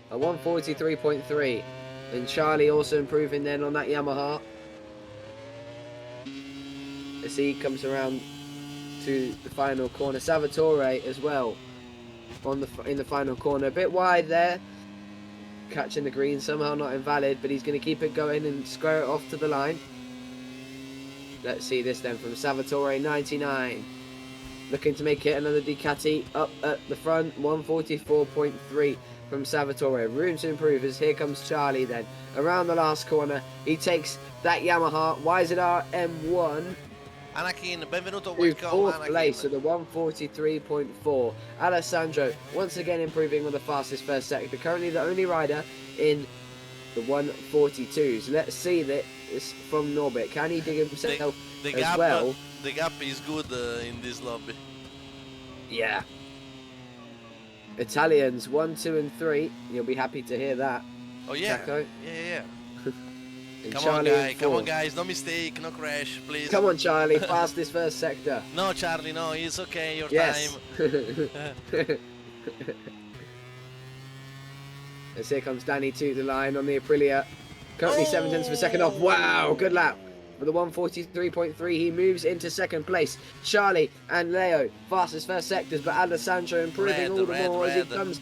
A 143.3. And Charlie also improving then on that Yamaha. As he comes around to the final corner. Salvatore as well in the final corner. A bit wide there. Catching the green, somehow not invalid, but he's going to keep it going and square it off to the line. Let's see this then from Salvatore, 99. Looking to make it another Ducati up at the front, 144.3 from Salvatore. Room to improve as here comes Charlie then. Around the last corner, he takes that Yamaha YZR M1. Anakin, benvenuto, to welcome, fourth Anakin. place with a 143.4. Alessandro once again improving on the fastest first sector. Currently the only rider in the 142s. Let's see this from Norbert. Can he dig himself as well? The gap is good in this lobby. Yeah. Italians 1, 2, and 3. You'll be happy to hear that. Oh yeah. Jacko. Yeah. And Come Charlie on guys, no mistake, no crash, please. Come on Charlie, fastest first sector. No Charlie, no, it's okay, your Yes. time. As here comes Danny to the line on the Aprilia. Currently 7 tenths of a second off. Wow, good lap. With a 143.3, he moves into second place. Charlie and Leo, fastest first sectors, but Alessandro improving all the more as he comes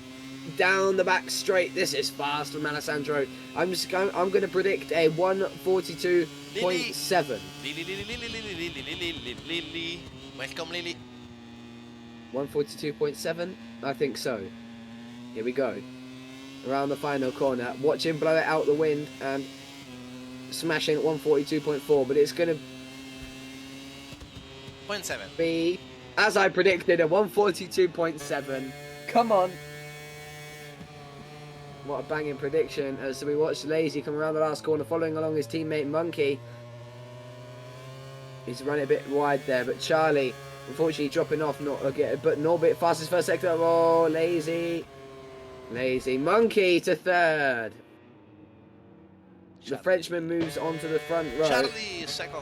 down the back straight. This is fast from Alessandro. I'm going to predict a 142.7. Lily. Welcome, Lily. 142.7? I think so. Here we go. Around the final corner. Watch him blow it out the wind and smashing at 142.4, but it's going to 0.7. be, as I predicted, a 142.7. Come on. What a banging prediction as we watch Lazy come around the last corner following along his teammate Monkey. He's running a bit wide there, but Charlie unfortunately dropping off, but Norbit fastest first sector. Oh, Lazy. Monkey to third. The Frenchman moves on to the front row. Charlie second.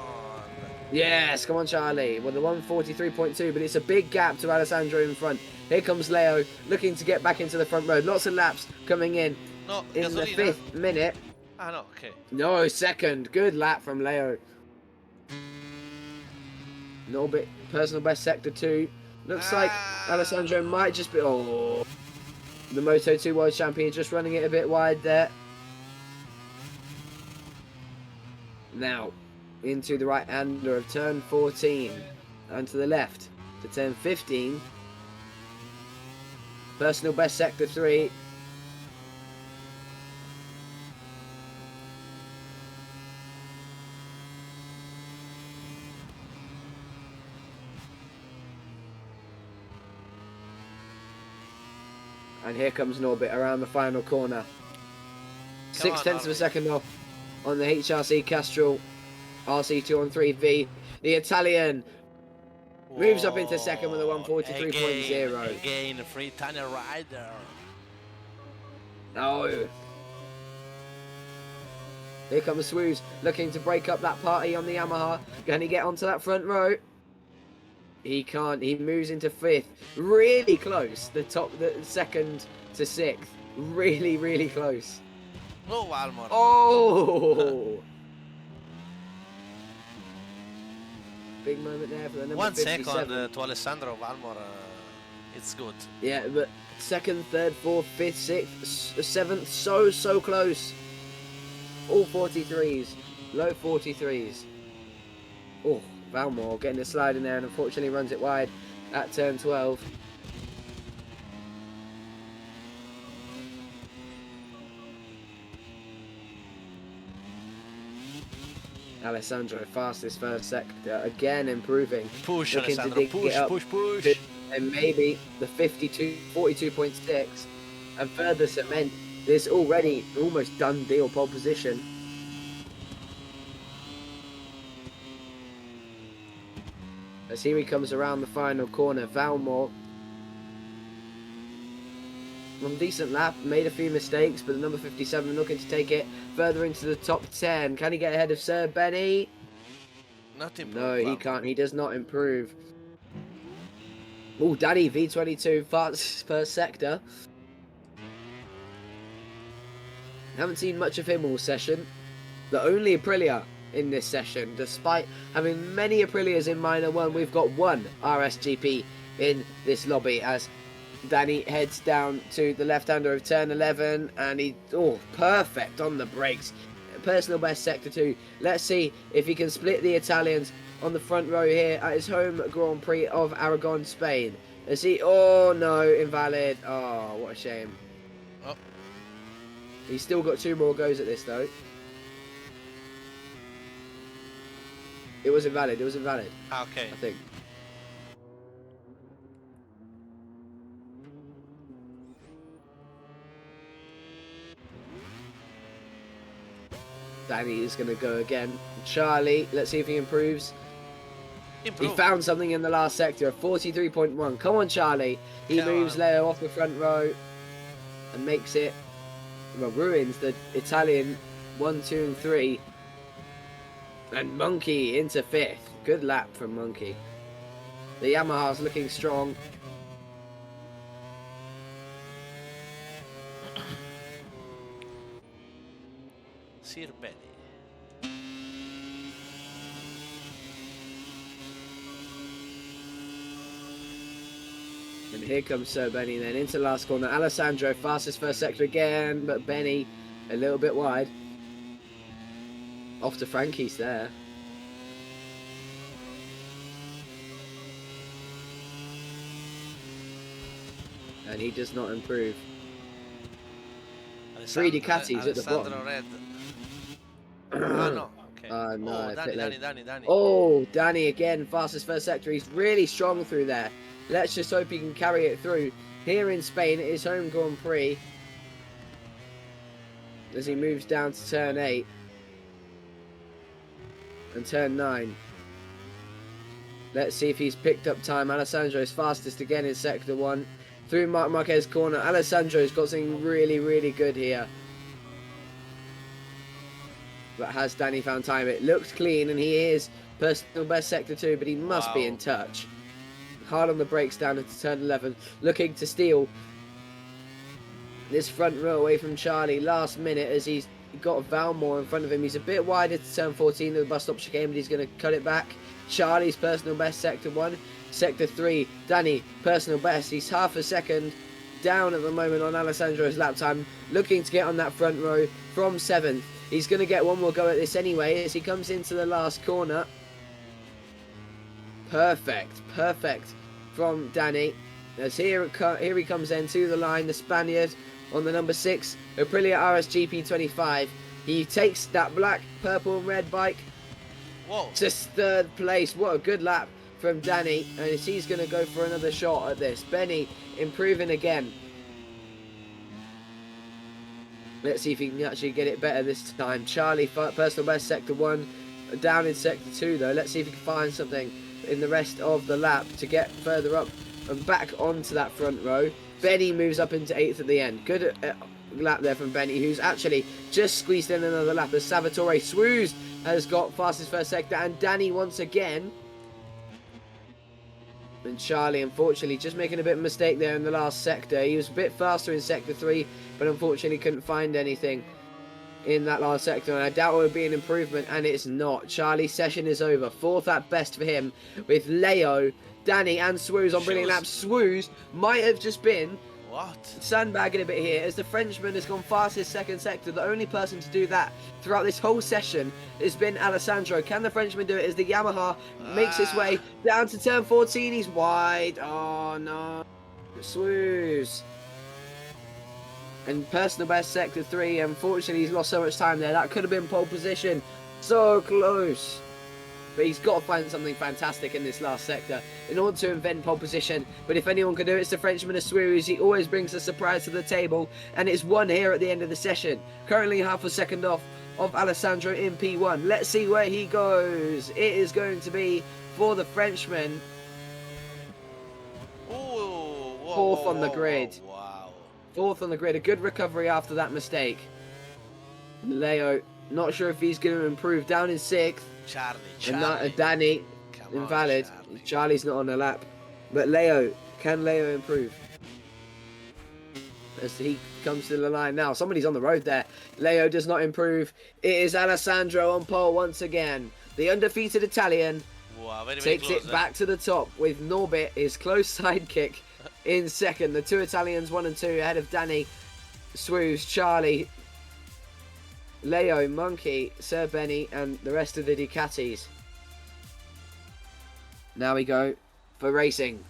Yes, come on Charlie. Well, the 143.2, but it's a big gap to Alessandro in front. Here comes Leo, looking to get back into the front row. Lots of laps coming in the 5th minute. Ah, no, okay. No, second. Good lap from Leo. Norbit, personal best sector 2. Looks like Alessandro might just be... Oh, the Moto2 World Champion just running it a bit wide there. Now, into the right-hander of turn 14. And to the left to turn 15. Personal best sector 3. And here comes Norbit around the final corner. 6 tenths of a second off on the HRC Castrol RC213V. The Italian moves up into second with a 143.0. Again, a free Italian rider. No. Here comes Swooze looking to break up that party on the Yamaha. Can he get onto that front row? He can't. He moves into 5th. Really close. The 2nd to 6th. Really close. Oh, Valmor. Oh! Big moment there for the number 1 57. second to Alessandro Valmor. It's good. Yeah, but 2nd, 3rd, 4th, 5th, 6th, 7th, so close. All 43s. Low 43s. Oh, Valmore getting a slide in there and unfortunately runs it wide at turn 12. Alessandro, fastest first sector, again improving. Push, looking Alessandro, to dig it up push. And maybe the 42.6 and further cement this already almost done deal pole position. As here he comes around the final corner, Valmore decent lap, made a few mistakes, but the number 57 looking to take it further into the top 10. Can he get ahead of Sir Benny? Not improved. No, he can't. He does not improve. Oh, Danny, V22, fastest first sector. Haven't seen much of him all session. The only Aprilia in this session, despite having many Aprilias in Minor 1, we've got one RSGP in this lobby as Danny heads down to the left-hander of turn 11, and he, perfect on the brakes. Personal best sector 2. Let's see if he can split the Italians on the front row here at his home Grand Prix of Aragon, Spain. As he, oh no, invalid. Oh, what a shame. Oh. He's still got 2 more goes at this though. It was invalid, Okay. I think. Danny is going to go again. Charlie, let's see if he improves. He found something in the last sector, a 43.1. Come on, Charlie. He moves Leo off the front row and makes it, well, ruins the Italian 1, 2, and 3. And Monkey into 5th. Good lap from Monkey. The Yamaha's looking strong. Sir Benny. And here comes Sir Benny then into last corner. Alessandro, fastest first sector again, but Benny a little bit wide. Off to Frankie's there. And he does not improve. 3 Ducatis at the bottom. Red. No. Okay. No, Danny. Oh, Danny again, fastest first sector. He's really strong through there. Let's just hope he can carry it through. Here in Spain, at his home Grand Prix. As he moves down to turn 8. And turn 9. Let's see if he's picked up time. Alessandro's fastest again in sector 1. Through Marc Marquez corner. Alessandro's got something really, really good here. But has Danny found time? It looks clean, and he is personal best sector 2, but he must be in touch. Hard on the brakes down into turn 11. Looking to steal this front row away from Charlie last minute as he's got Valmore in front of him. He's a bit wider to turn 14 of the bus stop chicane, but he's going to cut it back. Charlie's personal best sector 1. Sector 3, Danny, personal best. He's half a second down at the moment on Alessandro's lap time. Looking to get on that front row from 7th. He's going to get one more go at this anyway as he comes into the last corner. Perfect from Danny. As here he comes then to the line, the Spaniard on the number 6, Aprilia RSGP 25. He takes that black, purple and red bike to 3rd place. What a good lap from Danny, and he's going to go for another shot at this. Benny improving again. Let's see if he can actually get it better this time. Charlie, personal best sector 1, down in sector 2 though. Let's see if he can find something in the rest of the lap to get further up and back onto that front row. Benny moves up into 8th at the end. Good lap there from Benny, who's actually just squeezed in another lap as Salvatore Swooz has got fastest first sector, and Danny once again. And Charlie, unfortunately, just making a bit of a mistake there in the last sector. He was a bit faster in sector 3, but unfortunately couldn't find anything in that last sector, and I doubt it would be an improvement, and it's not. Charlie's session is over. 4th at best for him, with Leo, Danny and Swooz on brilliant laps. Swooz might have just been sandbagging a bit here, as the Frenchman has gone fastest second sector. The only person to do that throughout this whole session has been Alessandro. Can the Frenchman do it as the Yamaha makes its way down to turn 14? He's wide. Oh no, Swooz. And personal best sector 3. Unfortunately, he's lost so much time there. That could have been pole position. So close. But he's got to find something fantastic in this last sector in order to invent pole position. But if anyone can do it, it's the Frenchman Swooz. He always brings a surprise to the table, and it's 1 here at the end of the session. Currently half a second off of Alessandro in P1. Let's see where he goes. It is going to be for the Frenchman. 4th on the grid. 4th on the grid. A good recovery after that mistake. Leo, not sure if he's going to improve. Down in 6th. Charlie. And not Danny, Come on, invalid. Charlie. Charlie's not on the lap. But Leo, can Leo improve? As he comes to the line now. Somebody's on the road there. Leo does not improve. It is Alessandro on pole once again. The undefeated Italian Wow, very takes close, it back to the top with Norbit, his close sidekick, in 2nd. The 2 Italians, 1 and 2, ahead of Danny, Swoos, Charlie, Leo, Monkey, Sir Benny, and the rest of the Ducatis. Now we go for racing.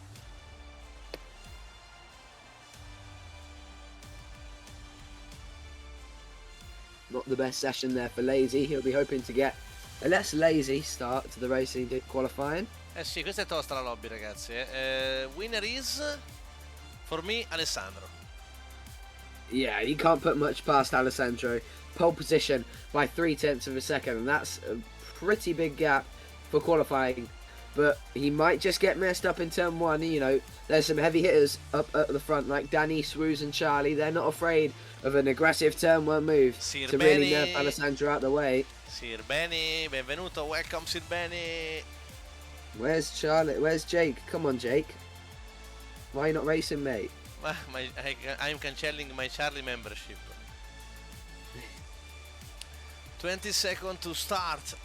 Not the best session there for Lazy. He'll be hoping to get a less lazy start to the racing qualifying. Eh sì, questa è tosta la lobby, ragazzi. Winner is, for me, Alessandro. Yeah, you can't put much past Alessandro. Pole position by 0.3 of a second, and that's a pretty big gap for qualifying. But he might just get messed up in turn 1. You know, there's some heavy hitters up at the front, like Danny, Swoos, and Charlie. They're not afraid of an aggressive turn 1 move to really nerf Alessandro out the way. Sir Benny, benvenuto, welcome Sir Benny. Where's Charlie? Where's Jake? Come on, Jake. Why are you not racing, mate? I'm cancelling my Charlie membership. 20 seconds to start.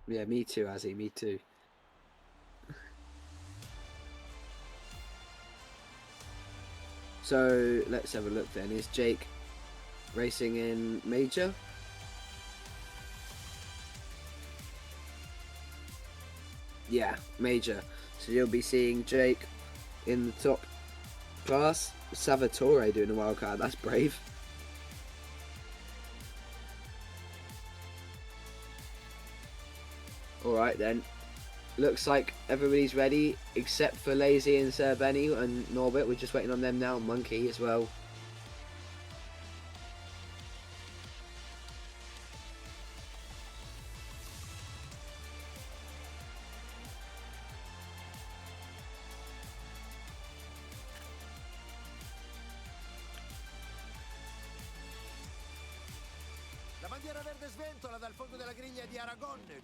Yeah, me too, Azzy, me too. So, let's have a look then. Is Jake racing in Major? Yeah, Major. So you'll be seeing Jake in the top class. Salvatore doing a wildcard, that's brave. Alright then. Looks like everybody's ready except for Lazy and Sir Benny and Norbit. We're just waiting on them now. Monkey as well.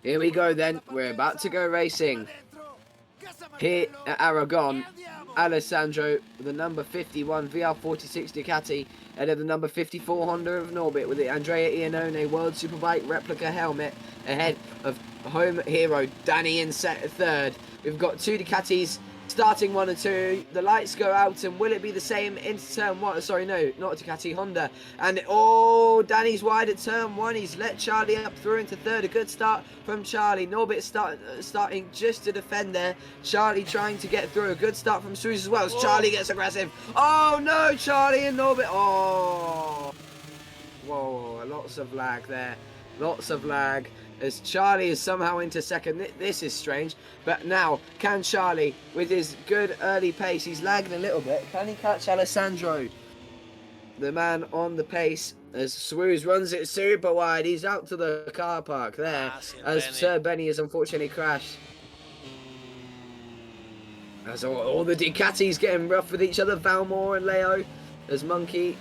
Here we go then. We're about to go racing. Here at Aragon, Alessandro, the number 51 VR46 Ducati, ahead of the number 54 Honda of Norbit with the Andrea Iannone World Superbike replica helmet, ahead of home hero Danny in 3rd. We've got 2 Ducatis starting 1 and 2. The lights go out, and will it be the same into turn 1? Sorry, no, not Ducati, Honda. And oh, Danny's wide at turn 1. He's let Charlie up through into 3rd. A good start from Charlie. Norbit starting just to defend there. Charlie trying to get through. A good start from Suze as well as Charlie gets aggressive. Oh no, Charlie and Norbit. Oh, whoa, lots of lag there. Lots of lag as Charlie is somehow into 2nd. This is strange. But now, can Charlie, with his good early pace, he's lagging a little bit, can he catch Alessandro? The man on the pace as Swoos runs it super wide. He's out to the car park there as Sir Benny has unfortunately crashed. As all the Ducatis getting rough with each other, Valmore and Leo, as Monkey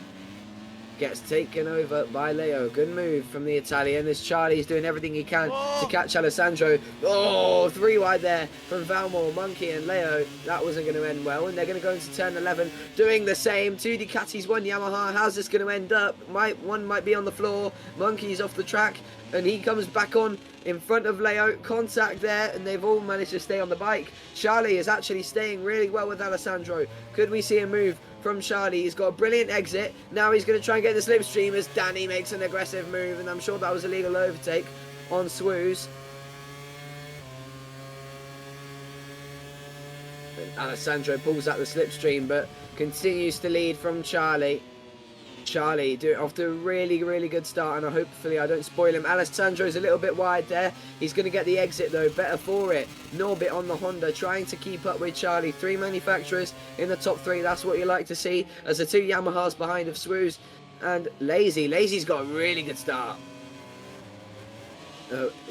gets taken over by Leo. Good move from the Italian as Charlie's doing everything he can to catch Alessandro. Oh, 3 wide there from Valmore, Monkey and Leo. That wasn't going to end well, and they're going to go into turn 11 doing the same. 2 Ducatis, 1 Yamaha. How's this going to end up? One might be on the floor. Monkey's off the track, and he comes back on in front of Leo. Contact there, and they've all managed to stay on the bike. Charlie is actually staying really well with Alessandro. Could we see a move from Charlie? He's got a brilliant exit. Now he's going to try and get the slipstream as Danny makes an aggressive move, and I'm sure that was a legal overtake on Swoos. Alessandro pulls out the slipstream but continues to lead from Charlie. Charlie do it off to a really, really good start, and hopefully I don't spoil him. Alessandro's a little bit wide there. He's going to get the exit though, better for it. Norbit on the Honda trying to keep up with Charlie. 3 manufacturers in the top 3. That's what you like to see, as the 2 Yamahas behind of Swoos and Lazy. Lazy's got a really good start.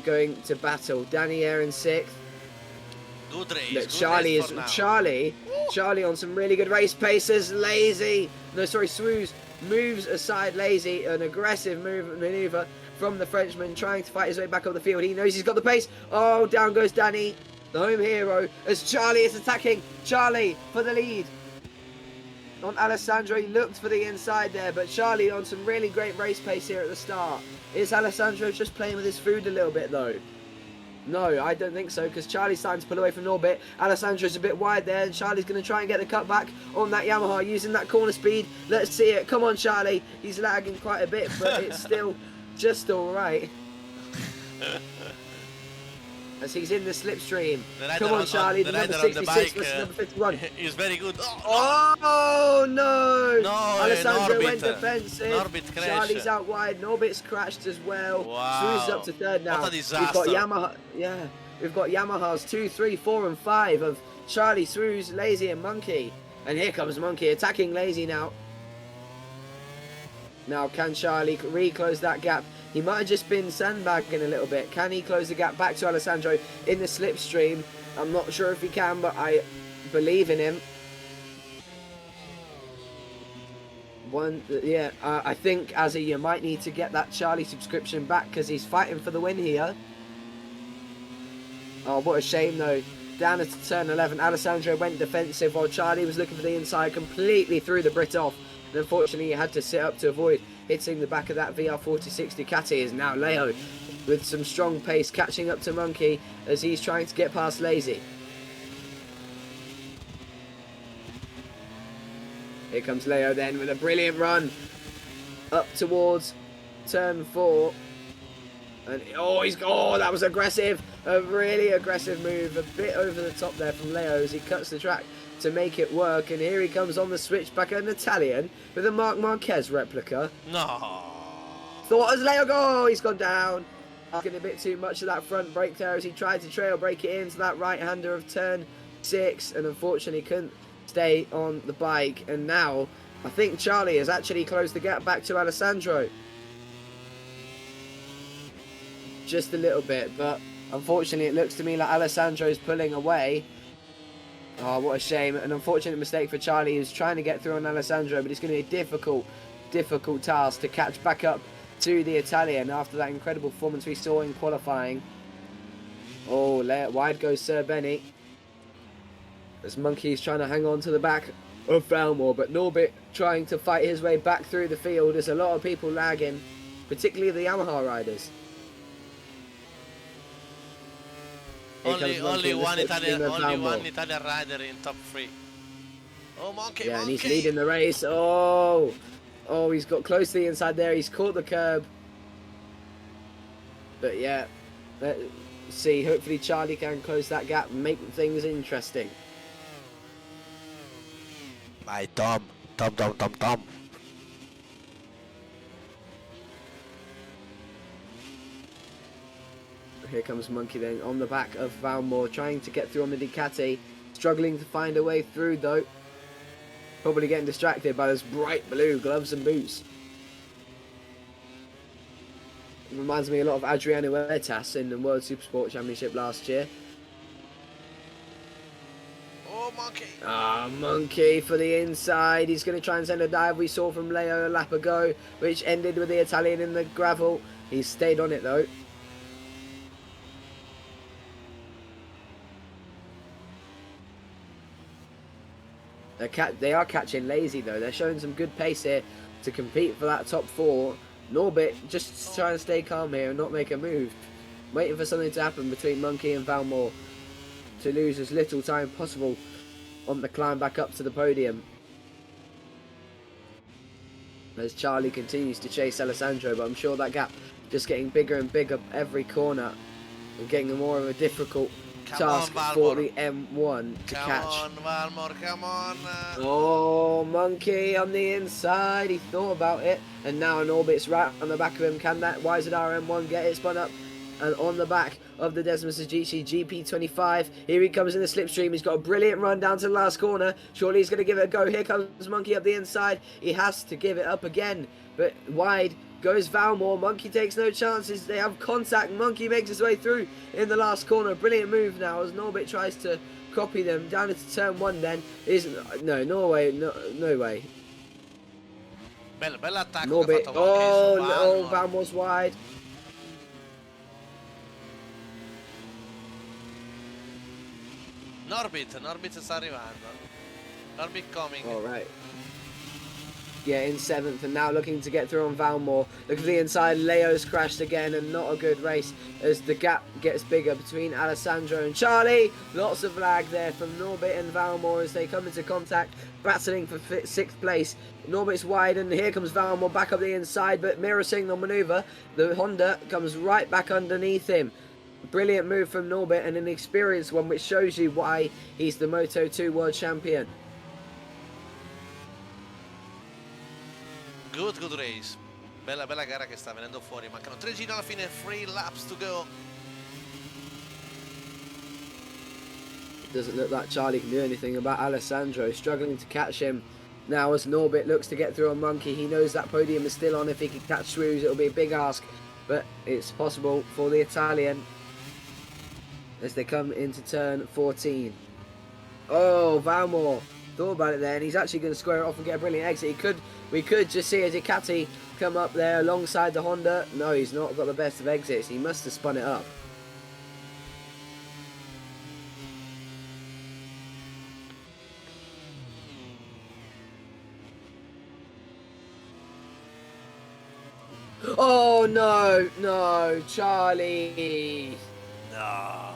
Going to battle. Danny Air in 6th. Good race. Look, Good Charlie race is for now. Charlie on some really good race paces. Lazy, no, sorry, Swooze moves aside Lazy, an aggressive maneuver from the Frenchman, trying to fight his way back up the field. He knows he's got the pace. Oh, down goes Danny, the home hero, as Charlie is attacking. Charlie for the lead on Alessandro. He looked for the inside there, but Charlie on some really great race pace here at the start. Is Alessandro just playing with his food a little bit though? No, I don't think so, because Charlie's starting to pull away from Norbit. Alessandro's a bit wide there, and Charlie's going to try and get the cut back on that Yamaha, using that corner speed. Let's see it. Come on, Charlie. He's lagging quite a bit, but it's still just all right. As he's in the slipstream. Come on, Charlie. The number 66 versus number 51. He's very good. Oh, no! No, Alessandro Norbit. went defensive. Norbit crashed. Charlie's out wide. Norbit's crashed as well. Wow. Swoo's up to third now. What a disaster. We've got Yamaha. Yeah, we've got Yamahas 2, 3, 4, and 5 of Charlie, Swoo's, Lazy, and Monkey. And here comes Monkey attacking Lazy now. Now, can Charlie reclose that gap? He might have just been sandbagging a little bit. Can he close the gap back to Alessandro in the slipstream? I'm not sure if he can, but I believe in him. I think, Azzy, you might need to get that Charlie subscription back, because he's fighting for the win here. Oh, what a shame, though. Down at turn 11, Alessandro went defensive while Charlie was looking for the inside, completely threw the Brit off. And unfortunately, he had to sit up to avoid hitting the back of that VR46 Ducati. Is now Leo with some strong pace, catching up to Monkey as he's trying to get past Lazy. Here comes Leo then with a brilliant run up towards turn 4. And that was aggressive. A really aggressive move, a bit over the top there from Leo as he cuts the track to make it work. And here he comes on the switchback, an Italian with a Marc Marquez replica. No. Thought as Leo he's gone down. Getting a bit too much of that front brake there as he tried to trail brake it into that right-hander of turn 6, and unfortunately couldn't stay on the bike. And now I think Charlie has actually closed the gap back to Alessandro. Just a little bit, but unfortunately it looks to me like Alessandro's pulling away. Oh, what a shame. An unfortunate mistake for Charlie, who's trying to get through on Alessandro, but it's going to be a difficult task to catch back up to the Italian after that incredible performance we saw in qualifying. Oh, wide goes Sir Benny. As Monkey's trying to hang on to the back of Valmore, but Norbit trying to fight his way back through the field. There's a lot of people lagging, particularly the Yamaha riders. Only one Italian rider in top 3. Oh, Monkey, yeah, Monkey. And he's leading the race. Oh, he's got close to the inside there. He's caught the curb. But yeah, let's see. Hopefully Charlie can close that gap and make things interesting. My Tom. Here comes Monkey then on the back of Valmore, trying to get through on the Ducati. Struggling to find a way through though. Probably getting distracted by those bright blue gloves and boots. It reminds me a lot of Adriano Huertas in the World Supersport Championship last year. Oh, Monkey. Monkey for the inside. He's going to try and send a dive we saw from Leo a lap ago, which ended with the Italian in the gravel. He's stayed on it though. They are catching Lazy though. They're showing some good pace here to compete for that top 4. Norbit just trying to stay calm here and not make a move. Waiting for something to happen between Monkey and Valmore to lose as little time possible on the climb back up to the podium. As Charlie continues to chase Alessandro, but I'm sure that gap just getting bigger and bigger every corner and getting more of a difficult task for the M1 to catch. Come on, Valmore, come on. Oh, Monkey on the inside. He thought about it, and now an Orbit's right on the back of him. Can that YZR M1 get it spun up? And on the back of the Desmond Suzuki GP25, here he comes in the slipstream. He's got a brilliant run down to the last corner. Surely he's going to give it a go. Here comes Monkey up the inside. He has to give it up again, but wide Goes Valmore. Monkey takes no chances. They have contact. Monkey makes his way through in the last corner. Brilliant move now as Norbit tries to copy them down into turn 1. Then no Norway, no way. Bell'attacco Norbit. che ha fatto Monkey su Valmore. Valmore's wide. Norbit sta arrivando. Norbit coming. All right. Yeah, in 7th and now looking to get through on Valmore. Look at the inside. Leo's crashed again and not a good race as the gap gets bigger between Alessandro and Charlie. Lots of lag there from Norbit and Valmore as they come into contact, battling for 6th place. Norbit's wide and here comes Valmore back up the inside, but mirror signal maneuver. The Honda comes right back underneath him. Brilliant move from Norbit and an experienced one, which shows you why he's the Moto2 World Champion. Good race. Bella gara che sta venendo fuori. Mancano 3 giri alla fine, 3 laps to go. It doesn't look like Charlie can do anything about Alessandro, struggling to catch him. Now as Norbit looks to get through on Monkey, he knows that podium is still on. If he can catch Swooz, it'll be a big ask, but it's possible for the Italian as they come into turn 14. Oh, Valmore thought about it there, and he's actually going to square it off and get a brilliant exit. We could just see a Ducati come up there alongside the Honda. No, he's not got the best of exits. He must have spun it up. Oh no, Charlie. No.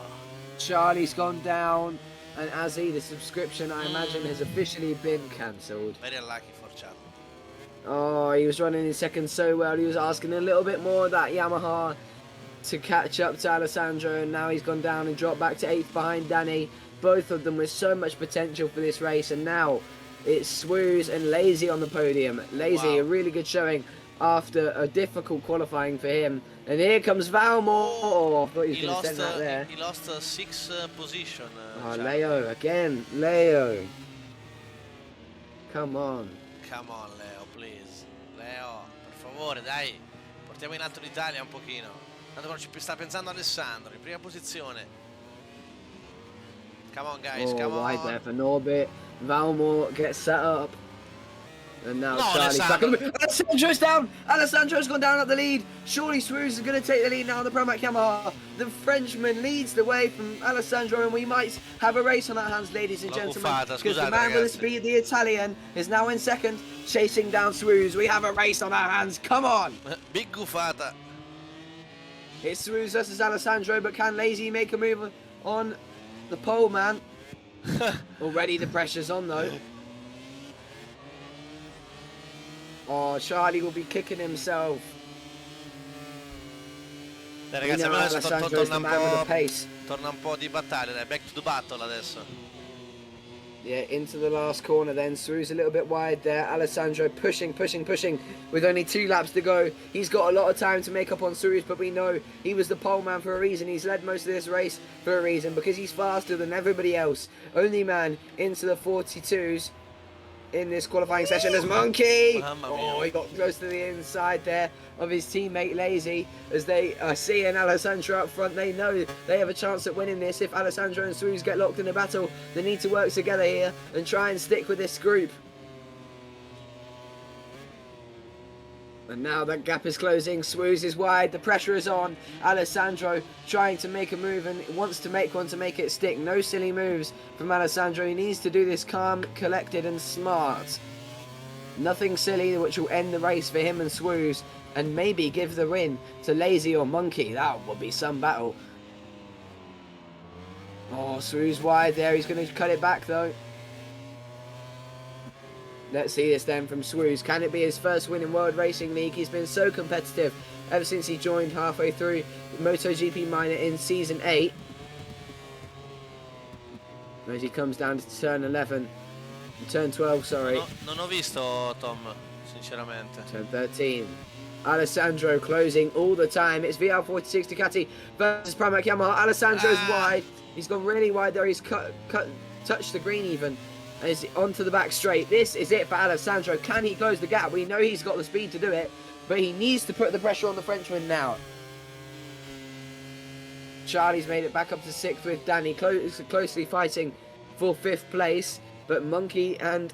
Charlie's gone down, and Azzy, the subscription, I imagine, has officially been cancelled. Very unlucky for Charlie. Oh, he was running in second so well. He was asking a little bit more of that Yamaha to catch up to Alessandro, and now he's gone down and dropped back to 8th behind Danny. Both of them with so much potential for this race, and now it's Swooz and Lazy on the podium. Lazy, a really good showing after a difficult qualifying for him. And here comes Valmore. Oh, I thought he was going to send that there. He lost 6th position. Leo, again. Leo. Come on. Come on, Leo, please. Leo, per favore, dai. Portiamo in alto l'Italia un pochino. Tanto non ci sta pensando Alessandro, in prima posizione. Come on, guys, come on. Wide there for Norbit. Valmore gets set up. And now No, Charlie's back. Alessandro. Alessandro's down. Alessandro's gone down at the lead. Surely Swooz is going to take the lead now on the Pramac Yamaha. The Frenchman leads the way from Alessandro, and we might have a race on our hands, ladies and gentlemen. Because the man with the speed, the Italian, is now in second, chasing down Swooz. We have a race on our hands. Come on. Big gufata. It's Swooz versus Alessandro, but can Lazy make a move on the pole man? Already the pressure's on though. Oh, Charlie will be kicking himself. Dai ragazzi, adesso torna un po' di battaglia, dai, back to the battle adesso. Yeah, into the last corner then. Swooz a little bit wide there. Alessandro pushing with only 2 laps to go. He's got a lot of time to make up on Swooz, but we know he was the pole man for a reason. He's led most of this race for a reason, because he's faster than everybody else. Only man into the 42s in this qualifying session as Monkey. Oh, he got close to the inside there of his teammate Lazy as they are seeing Alessandro up front. They know they have a chance at winning this. If Alessandro and Swooz get locked in a battle, they need to work together here and try and stick with this group. And now that gap is closing. Swooz is wide. The pressure is on. Alessandro trying to make a move and wants to make one to make it stick. No silly moves from Alessandro. He needs to do this calm, collected and smart. Nothing silly, which will end the race for him and Swooz and maybe give the win to Lazy or Monkey. That would be some battle. Oh, Swooz wide there. He's going to cut it back though. Let's see this then from Swooz. Can it be his first win in World Racing League? He's been so competitive ever since he joined halfway through Motogp Minor in Season 8. As he comes down to turn 11. Turn 12, sorry. Non ho visto, Tom, sinceramente. Turn 13. Alessandro closing all the time. It's VR46 Ducati versus Pramac Yamaha. Alessandro's wide. He's gone really wide there. He's touched the green even. And is onto the back straight. This is it for Alessandro. Can he close the gap? We know he's got the speed to do it, but he needs to put the pressure on the Frenchman now. Charlie's made it back up to 6th with Danny closely fighting for 5th place, but Monkey and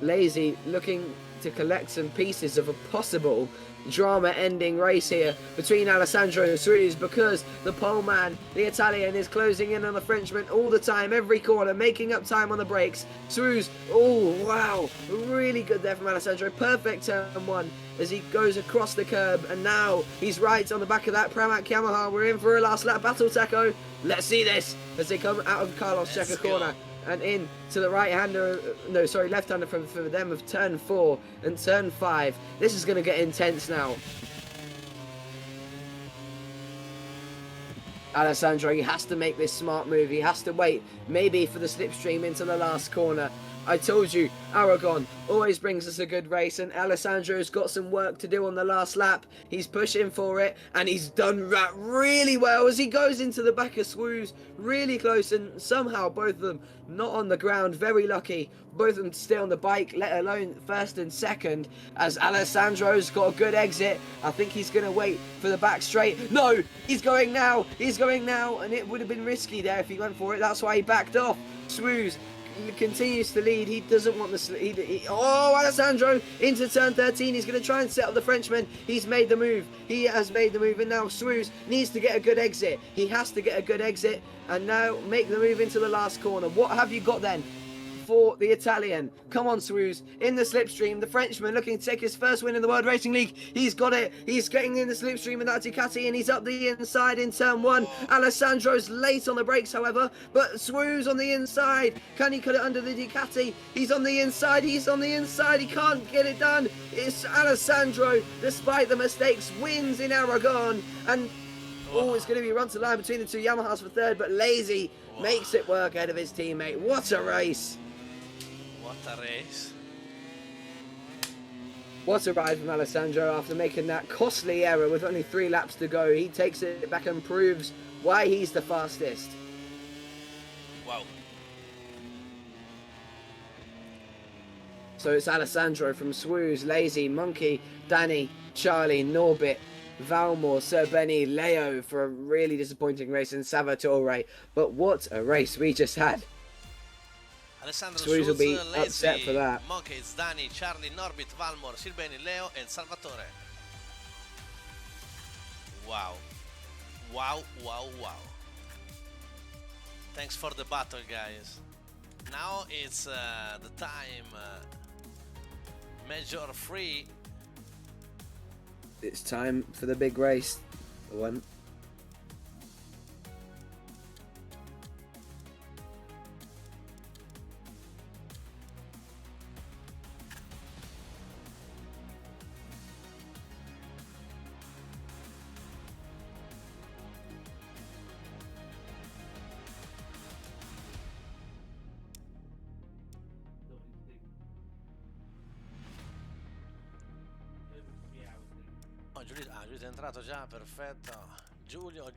Lazy looking to collect some pieces of a possible drama-ending race here between Alessandro and Suarez, because the pole man, the Italian, is closing in on the Frenchman all the time, every corner, making up time on the brakes. Suarez, oh wow, really good there from Alessandro. Perfect turn 1 as he goes across the curb, and now he's right on the back of that Pramac Yamaha. We're in for a last lap battle, Taco. Let's see this as they come out of Carlos Checker corner and in to the left-hander for them of turn 4 and turn 5. This is going to get intense now. Alessandro, he has to make this smart move. He has to wait, maybe for the slipstream into the last corner. I told you, Aragon always brings us a good race, and Alessandro's got some work to do on the last lap. He's pushing for it, and he's done that really well as he goes into the back of Swooze, really close, and somehow both of them not on the ground. Very lucky, both of them to stay on the bike, let alone first and second, as Alessandro's got a good exit. I think he's going to wait for the back straight. No, he's going now, and it would have been risky there if he went for it. That's why he backed off. Swooze continues to lead. He doesn't want the oh, Alessandro into turn 13. He's going to try and set up the Frenchman. He's made the move. He has made the move, and now Swooze needs to get a good exit. He has to get a good exit and now make the move into the last corner. What have you got then for the Italian? Come on, Swooze, in the slipstream. The Frenchman looking to take his first win in the World Racing League. He's got it. He's getting in the slipstream with that Ducati, and he's up the inside in turn 1. Alessandro's late on the brakes, however, but Swooze on the inside. Can he cut it under the Ducati? He's on the inside. He's on the inside. He can't get it done. It's Alessandro, despite the mistakes, wins in Aragon, and it's going to be run to line between the two Yamahas for third, but Lazy makes it work ahead of his teammate. What a race! What a race. What a ride from Alessandro after making that costly error with only 3 laps to go. He takes it back and proves why he's the fastest. Wow. So it's Alessandro from Swooze, Lazy, Monkey, Danny, Charlie, Norbit, Valmore, Sir Benny, Leo for a really disappointing race, and Salvatore. But what a race we just had. Alessandro Swooze will be Lazy, upset for that. Monkey, Danny, Charlie, Norbit, Valmore, Sir Benny, Leo, and Salvatore. Wow. Wow, wow, wow. Thanks for the battle, guys. Now it's the time. Major 3. It's time for the big race. The one. Giulio è entrato già, perfetto. Giulio.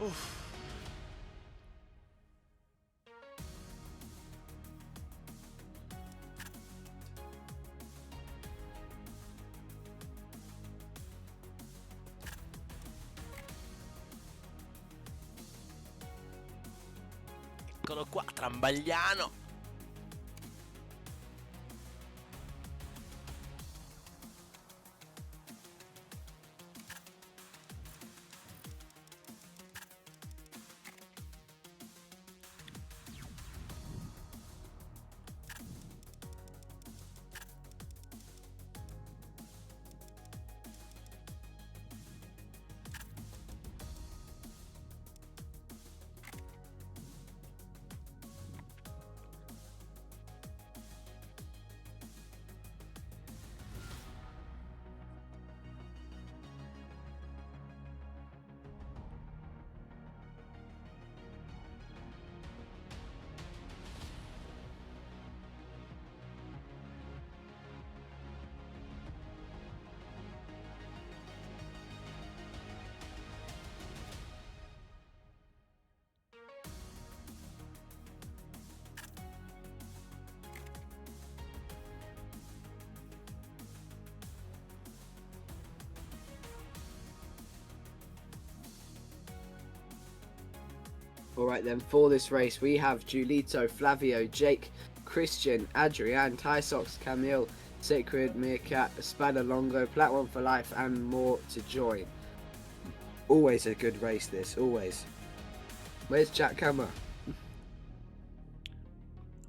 Uff. Eccolo qua, Trambagliano. All right then, for this race we have Julito, Flavio, Jake, Christian, Adrian, Tysox, Camille, Sacred, Meerkat, Espada Longo, Plat One for Life, and more to join. Always a good race, this, always. Where's Jack Camera?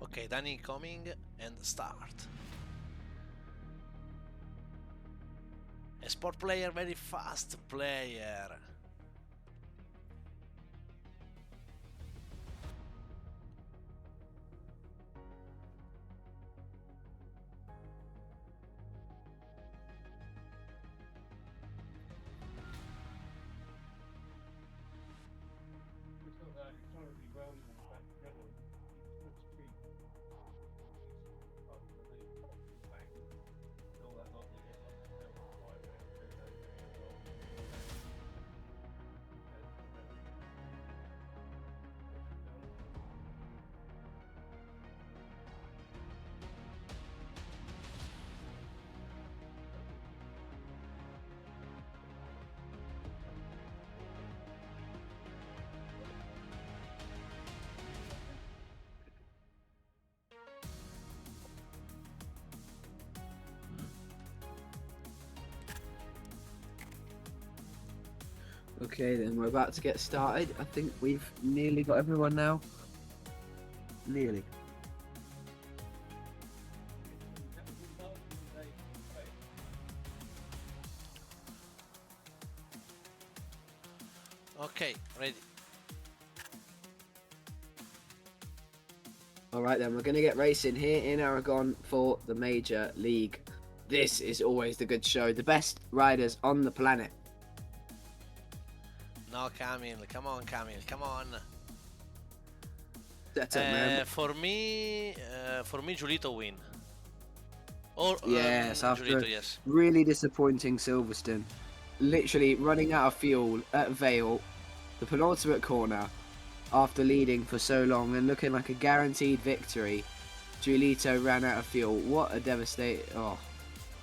Okay, Danny coming and start. A sport player, very fast player. Okay then, we're about to get started. I think we've nearly got everyone now. Nearly. Okay, ready. Alright then, we're going to get racing here in Aragon for the Major League. This is always the good show. The best riders on the planet. No, Camille, come on, Camille, come on. That's it, man. For me, Julito win. Or Yes, after Julito, yes. really disappointing Silverstone. Literally running out of fuel at Vale, the penultimate corner, after leading for so long and looking like a guaranteed victory. Julito ran out of fuel. What a devastating... Oh.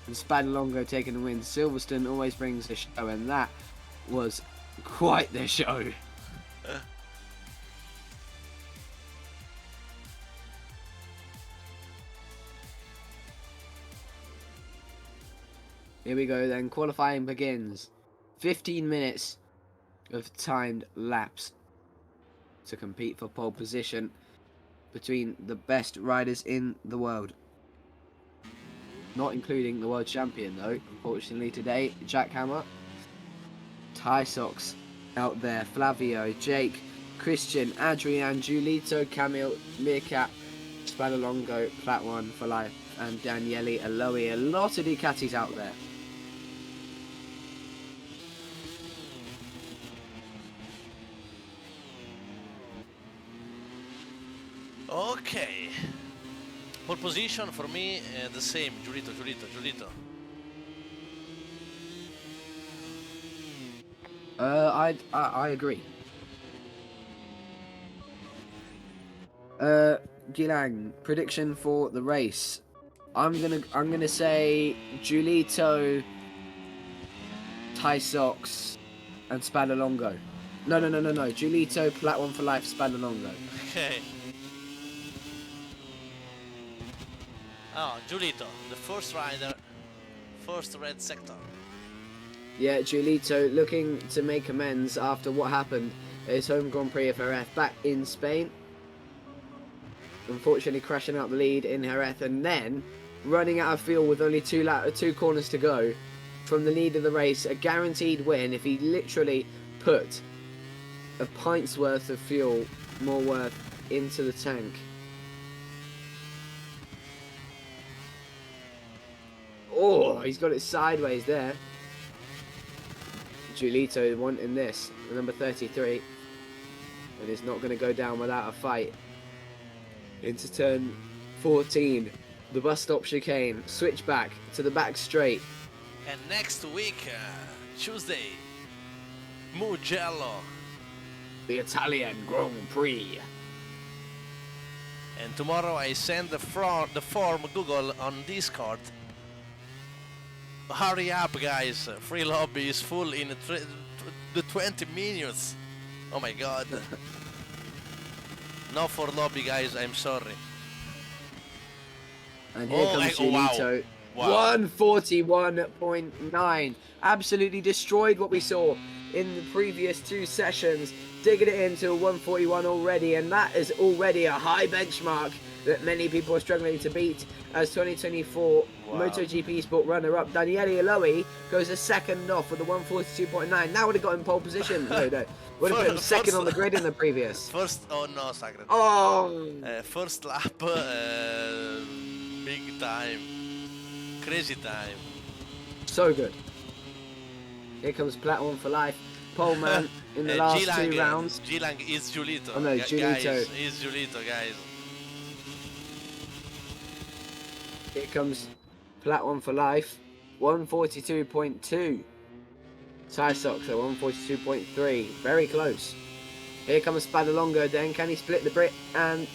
And Spadalongo taking the win. Silverstone always brings the show, and that was quite the show. Here we go then, qualifying begins. 15 minutes of timed laps to compete for pole position between the best riders in the world. Not including the world champion though, unfortunately today, Jack Hammer. Ty Sox out there, Flavio, Jake, Christian, Adrian, Julito, Camille, Meerkat, Spadalongo, Plat One for Life, and Daniele Aloe. A lot of Ducatis out there. Okay. Pole position for me, the same. Julito. I agree. Gilang, prediction for the race. I'm gonna say Julito, Ty Sox, and Spadalongo. No. Julito, Plat One for Life, Spadalongo. Okay. Oh, Julito, the first rider, first red sector. Yeah, Julito looking to make amends after what happened at his home Grand Prix of Jerez back in Spain. Unfortunately crashing out the lead in Jerez and then running out of fuel with only two corners to go from the lead of the race. A guaranteed win if he literally put a pint's worth of fuel, more worth, into the tank. Oh, he's got it sideways there. Julito wanting this, the number 33. But it's not going to go down without a fight. Into turn 14. The bus stop chicane. Switch back to the back straight. And next week, Tuesday, Mugello. The Italian Grand Prix. And tomorrow I send the form Google on Discord. Hurry up, guys! Free lobby is full in the 20 minutes. Oh my god! No for lobby, guys. I'm sorry. And here comes Giolito. Wow. 141.9. Absolutely destroyed what we saw in the previous 2 sessions. Digging it into a 141 already, and that is already a high benchmark that many people are struggling to beat. As 2024 MotoGP Sport runner-up Daniele Eloy goes a second off with a 142.9. Now would have got in pole position. No. Would have put him second on the grid in the previous. Oh no, Sacred. Oh! First lap, big time. Crazy time. So good. Here comes Platinum for life. Pole man in the last 2 rounds. Gilang is Giolito. Oh no, Giolito. Guys, is Giolito, guys. Here comes Platinum for life. 142.2. Ty Sox at 142.3. Very close. Here comes Spadalonga then. Can he split the Brit and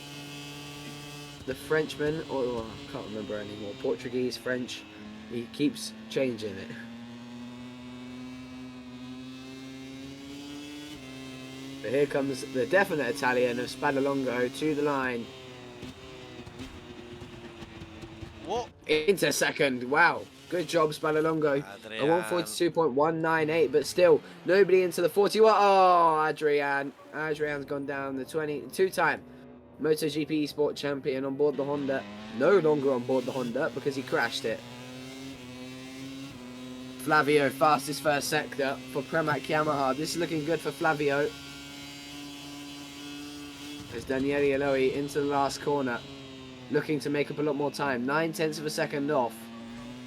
the Frenchman? Or I can't remember anymore. Portuguese, French. He keeps changing it. But here comes the definite Italian of Spadalonga to the line. Whoa. Into second. Wow. Good job, Spadalonga. A 142.198, but still nobody into the 41. Oh, Adrian. Adrian's gone down. The 22-time MotoGP Sport champion on board the Honda. No longer on board the Honda because he crashed it. Flavio, fastest first sector for Pramac Yamaha. This is looking good for Flavio. As Daniele Eloy into the last corner, looking to make up a lot more time. 9/10 of a second off.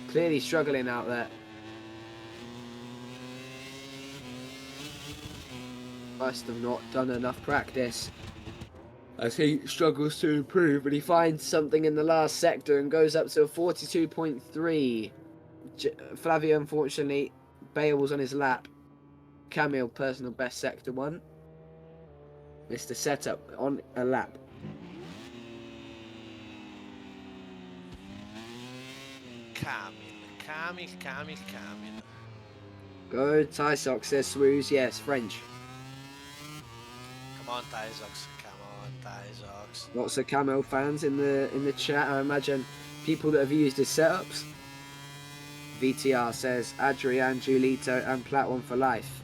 Clearly struggling out there. Must have not done enough practice, as he struggles to improve, but he finds something in the last sector and goes up to a 42.3. Flavio, unfortunately, bails on his lap. Camille, personal best sector 1. Missed the setup on a lap. Camille. Go, Ty Sox, says Swooze. Yes, French. Come on, Tyzox. Lots of Camel fans in the chat. I imagine people that have used his setups. VTR says Adrian, Giolito, and Platinum for life.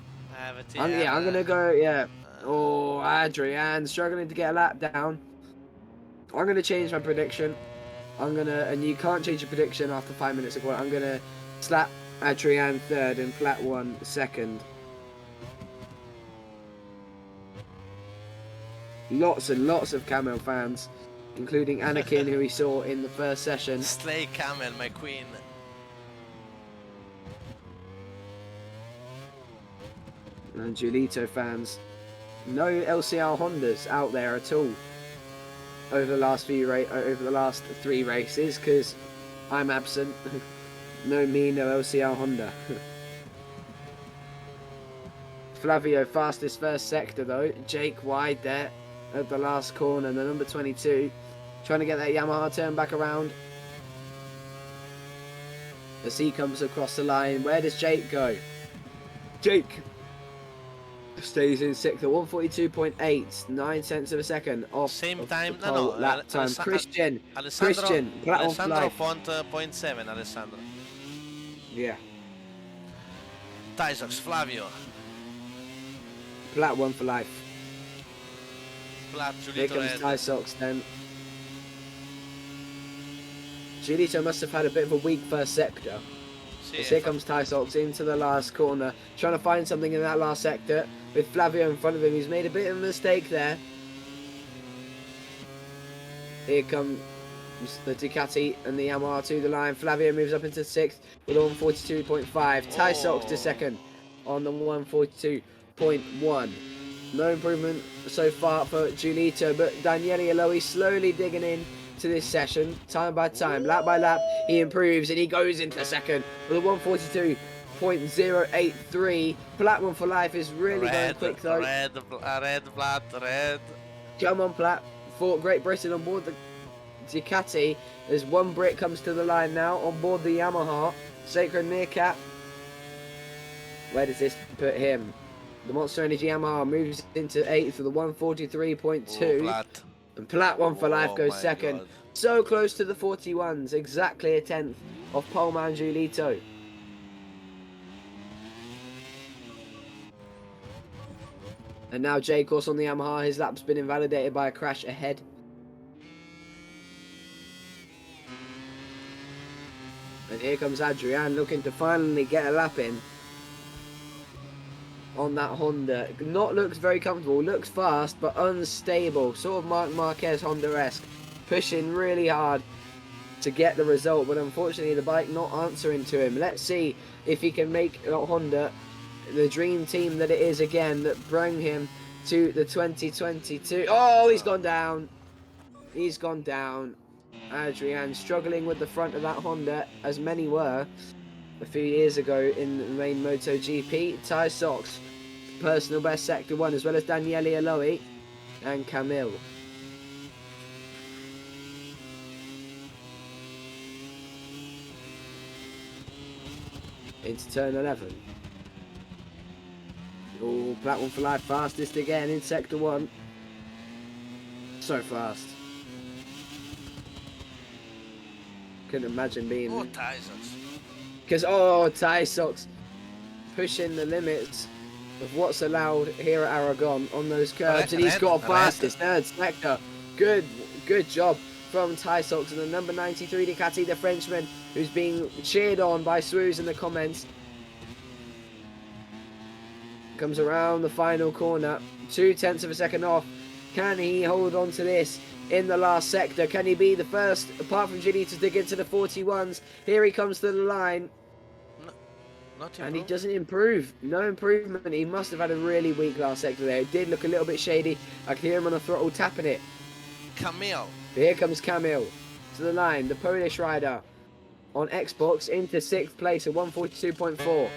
I'm gonna go. Yeah. Oh, Adrian struggling to get a lap down. I'm gonna change my prediction. And you can't change your prediction after 5 minutes of work. I'm gonna slap Adrian third and Platinum second. Lots and lots of Camel fans, including Anakin, who we saw in the first session. Slay Camel, my queen. And Giolito fans. No LCR Hondas out there at all over the last 3 races, because I'm absent. No me, no LCR Honda. Flavio, fastest first sector though. Jake wide there at the last corner. The number 22 trying to get that Yamaha turn back around as he comes across the line. Where does Jake go? Jake stays in sector 142.8, 9/10 of a second off. Same time, lap time. Christian, Alessandro Font 0.7, Alessandro. Yeah. Tyzox, Flavio. Plat 1 for life. Plat, Here Giolito comes Ty Sox then. Giolito must have had a bit of a weak first sector. Here comes Ty Sox into the last corner, trying to find something in that last sector with Flavio in front of him. He's made a bit of a mistake there. Here comes the Ducati and the Yamaha to the line. Flavio moves up into 6th with 142.5. Ty Sox to 2nd on the 142.1. No improvement so far for Giolito, but Daniele Eloy slowly digging in to this session, time by time, lap by lap, he improves and he goes into 2nd with a 142.083. Platinum for life is really going quick though. Red, Plat, red. Come on, Plat. For Great Britain on board the Ducati. There's one Brit comes to the line now on board the Yamaha. Sacred Meerkat. Where does this put him? The Monster Energy Yamaha moves into 8th for the 143.2. And Plat One for Life Oh goes my second. God. So close to the 41s, exactly a tenth of poleman Giulito. And now Jake also on the Yamaha, his lap's been invalidated by a crash ahead. And here comes Adrian looking to finally get a lap in on that Honda. Not looks very comfortable, looks fast but unstable, sort of Marc Marquez Honda-esque, pushing really hard to get the result, but unfortunately the bike not answering to him. Let's see if he can make Honda the dream team that it is again, that bring him to the 2022. Oh, he's gone down. He's gone down. Adrian struggling with the front of that Honda, as many were a few years ago in the main MotoGP. Ty Sox, personal best sector 1, as well as Daniele Aloe and Camille. Into turn 11. Oh, Plat One for Life fastest again in sector 1. So fast. Couldn't imagine being... Oh, Tysons. Because, oh, Ty Sox pushing the limits of what's allowed here at Aragon on those curbs. And he's got a fastest third sector. Good job from Ty Sox and the number 93 Ducati, the Frenchman, who's being cheered on by Swoos in the comments. Comes around the final corner, 0.2 of a second off. Can he hold on to this in the last sector? Can he be the first, apart from Giulito, to get to the 41s? Here he comes to the line. And he doesn't improve. No improvement. He must have had a really weak last sector there. It did look a little bit shady. I can hear him on the throttle tapping it. Camille. Here comes Camille to the line, the Polish rider on Xbox into 6th place at 142.4.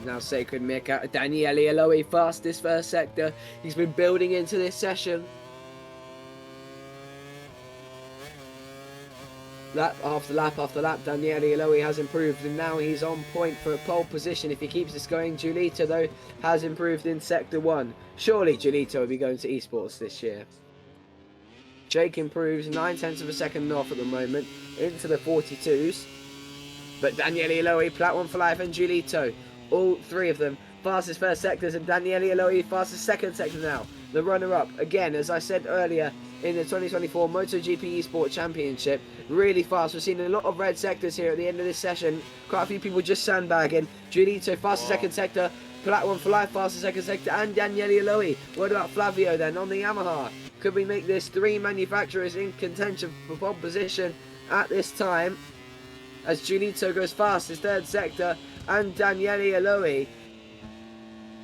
Now Sacred Mika, Daniele Aloe fastest first sector. He's been building into this session. Lap after lap after lap, Daniele Aloe has improved, and now he's on point for a pole position if he keeps this going. Giulito, though, has improved in sector 1. Surely Giulito will be going to esports this year. Jake improves 0.9 of a second off at the moment into the 42s. But Daniele Aloe, Plat One for Life, and Giulito, all three of them fastest first sectors, and Daniele Aloe fastest second sector now. The runner-up, again, as I said earlier, in the 2024 MotoGP Esport Championship, really fast. We're seeing a lot of red sectors here at the end of this session. Quite a few people just sandbagging. Giulito fastest second sector, Plat One for Life fastest second sector, and Daniele Aloe. What about Flavio then on the Yamaha? Could we make this 3 manufacturers in contention for pole position at this time? As Giulito goes fast, his third sector, and Daniele Aloe.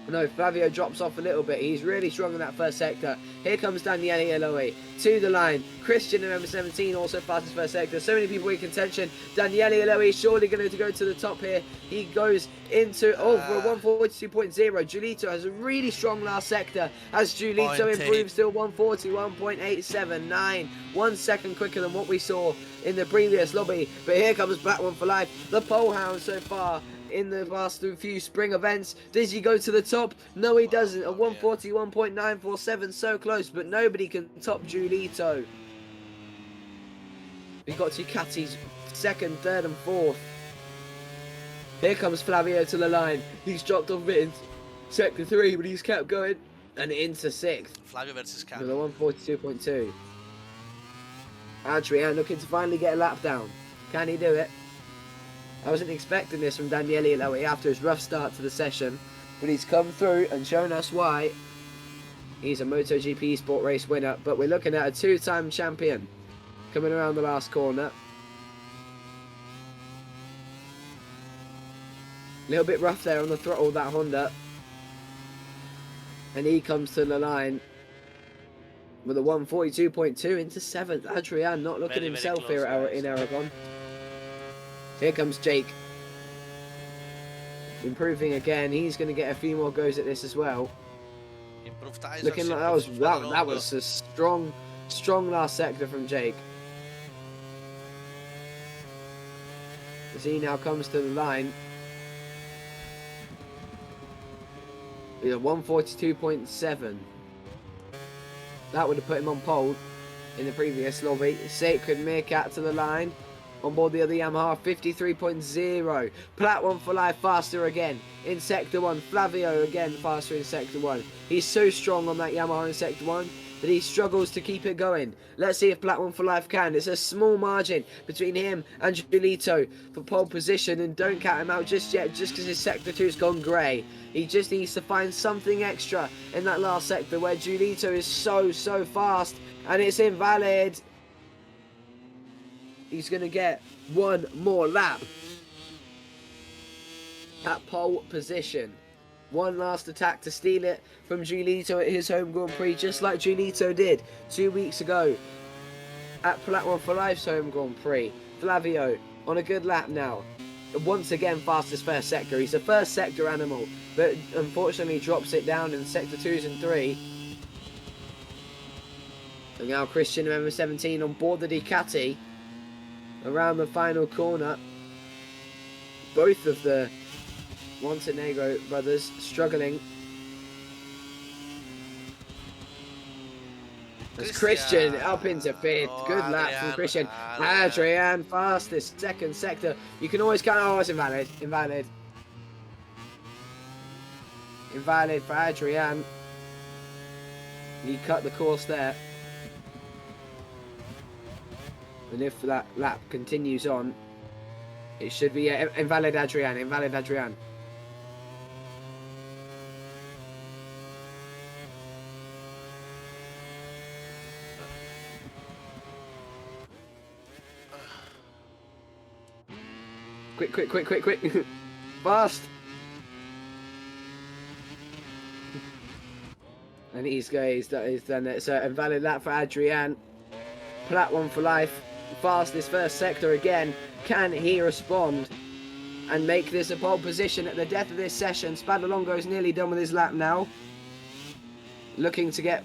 No, Flavio drops off a little bit. He's really strong in that first sector. Here comes Daniele Aloe to the line. Christian in number 17 also fastest first sector. So many people in contention. Daniele Aloe is surely going to go to the top here. He goes into over 142.0. Giulito has a really strong last sector as Giulito improves to 141.879. 1 second quicker than what we saw in the previous lobby. But here comes Plat One for Life, the pole hound so far in the last few spring events. Does he go to the top? No, he doesn't. At 141.947, so close, but nobody can top Giulito. We've got Ducati's second, third, and fourth. Here comes Flavio to the line. He's dropped off a bit in sector 3, but he's kept going and into 6th. Flavio versus Cam. With a 142.2. Adrian looking to finally get a lap down. Can he do it? I wasn't expecting this from Daniele Aloe after his rough start to the session, but he's come through and shown us why. He's a MotoGP Sport Race winner, but we're looking at a 2-time champion coming around the last corner. A little bit rough there on the throttle, that Honda. And he comes to the line with a 142.2 into 7th. Adrian not looking himself here in Aragon. Here comes Jake. Improving again. He's going to get a few more goes at this as well. Looking like that was a strong last sector from Jake. As he now comes to the line. 142.7. That would have put him on pole in the previous lobby. Sacred Meerkat to the line. On board the other Yamaha, 53.0. Platform for Life faster again in Sector 1. Flavio again faster in Sector 1. He's so strong on that Yamaha in Sector 1 that he struggles to keep it going. Let's see if Platform for Life can. It's a small margin between him and Julito for pole position, and don't count him out just yet, just because his Sector 2's gone grey. He just needs to find something extra in that last sector where Julito is so fast, and it's invalid. He's going to get one more lap at pole position. One last attack to steal it from Julito at his home Grand Prix, just like Julito did 2 weeks ago at Platform for Life's home Grand Prix. Flavio on a good lap now. Once again, fastest first sector. He's a first sector animal, but unfortunately drops it down in Sector 2s and 3. And now Christian, number 17, on board the Ducati. Around the final corner, both of the Montenegro brothers struggling. As Christian up into fifth. Good lap from Christian. Adrian fastest second sector. You can always count. Oh, it's invalid. Invalid. Invalid for Adrian. He cut the course there. And if that lap continues on, it should be invalid Adrian. Invalid Adrian. Quick. Fast. And he's done it. So invalid lap for Adrian. Platform for Life. Fastest first sector again. Can he respond and make this a pole position at the death of this session? Spadalongo's nearly done with his lap now. Looking to get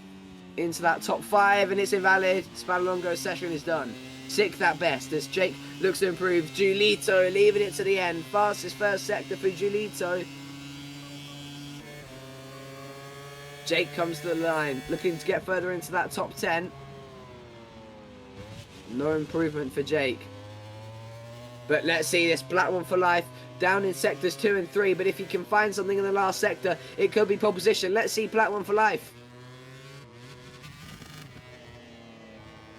into that top 5, and it's invalid. Spadalongo's session is done. 6th at best as Jake looks to improve. Julito leaving it to the end. Fastest first sector for Julito. Jake comes to the line, looking to get further into that top 10. No improvement for Jake. But let's see this Platform for Life down in sectors 2 and 3. But if he can find something in the last sector, it could be pole position. Let's see Platform for Life.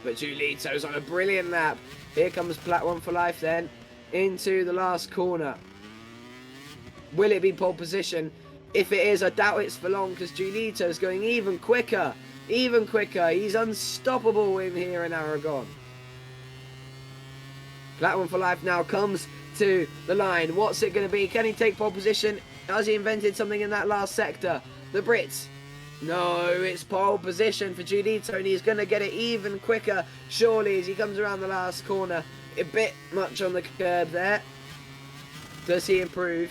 But Julito's on a brilliant lap. Here comes Platform for Life then into the last corner. Will it be pole position? If it is, I doubt it's for long because Julito's going even quicker. Even quicker. He's unstoppable in here in Aragon. Platform for Life now comes to the line. What's it going to be? Can he take pole position? Has he invented something in that last sector? The Brits. No, it's pole position for Julito, and he's going to get it even quicker, surely, as he comes around the last corner. A bit much on the curb there. Does he improve?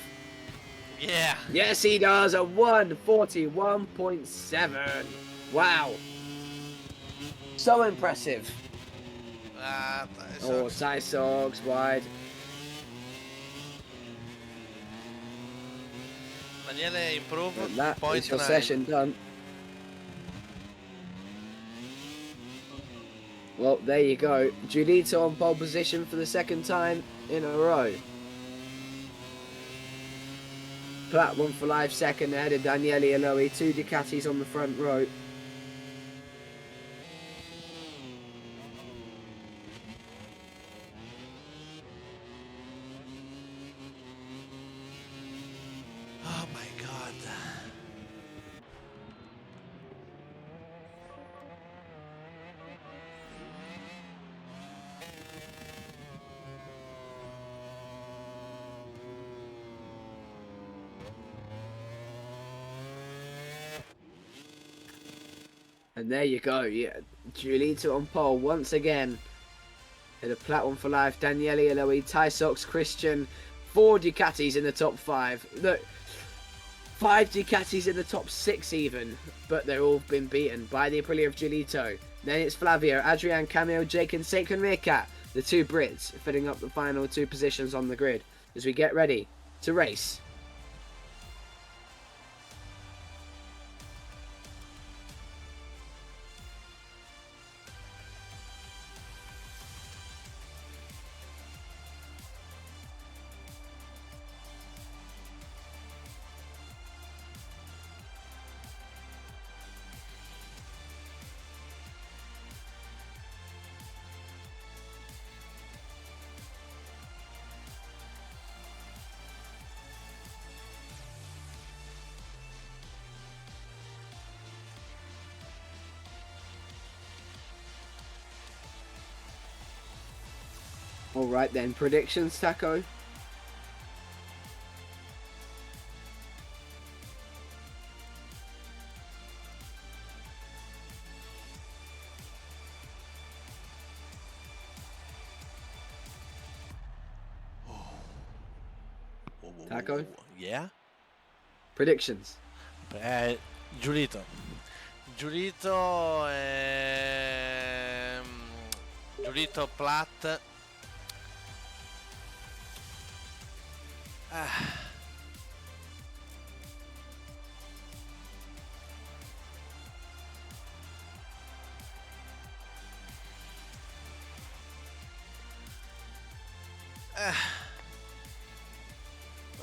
Yeah. Yes, he does. A 141.7. Wow. So impressive. Oh, Tysogs wide. Daniele improve. That Point is the 9. session done. Well, there you go. Julito on pole position for the second time in a row. Platform for Life second ahead of Daniele Eloy. 2 Ducatis on the front row. Oh my god. And there you go. Yeah, Julito on pole once again. At a Platform for Life, Daniele Eloy, Tysox, Christian, 4 Ducatis in the top 5. Look, 5 Ducatis in the top 6 even, but they're all been beaten by the Aprilia of Julito. Then it's Flavio, Adrian, Cameo, Jake and Sacred Meerkat, the 2 Brits, filling up the final 2 positions on the grid as we get ready to race. All right then, predictions, Taco. Taco? Yeah? Predictions. Giulito. Giulito, Giulito Platt.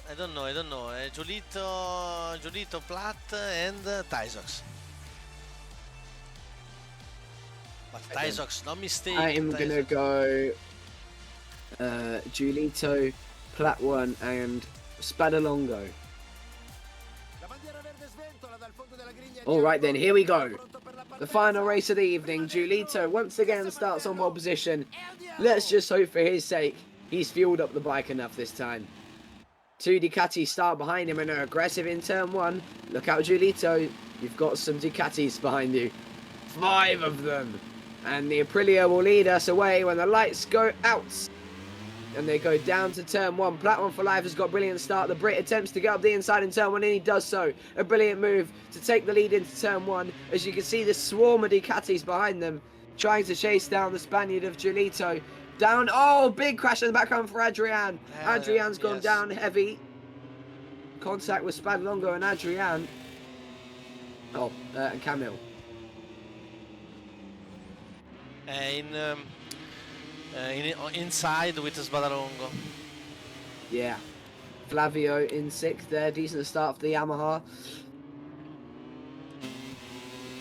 I don't know. Giulito Platt and Tysox. But Tysox, no mistake. I am gonna go Giulito, Platt 1 and Spadalongo. Alright then, here we go. The final race of the evening. Giulito once again starts on pole position. Let's just hope for his sake he's fueled up the bike enough this time. 2 Ducatis start behind him and are aggressive in turn 1. Look out, Giulito. You've got some Ducatis behind you. 5 of them. And the Aprilia will lead us away when the lights go out. And they go down to turn 1. Platt 1 for Life has got a brilliant start. The Brit attempts to get up the inside in turn 1 and he does so. A brilliant move to take the lead into turn 1. As you can see, the swarm of Ducatis behind them trying to chase down the Spaniard of Giulito. Down. Oh, big crash in the background for Adrian. Adrian's gone down heavy. Contact with Spadalongo and Adrian. Oh, and Camille. Inside with Spadalongo. Yeah. Flavio in 6th there. Decent start for the Yamaha.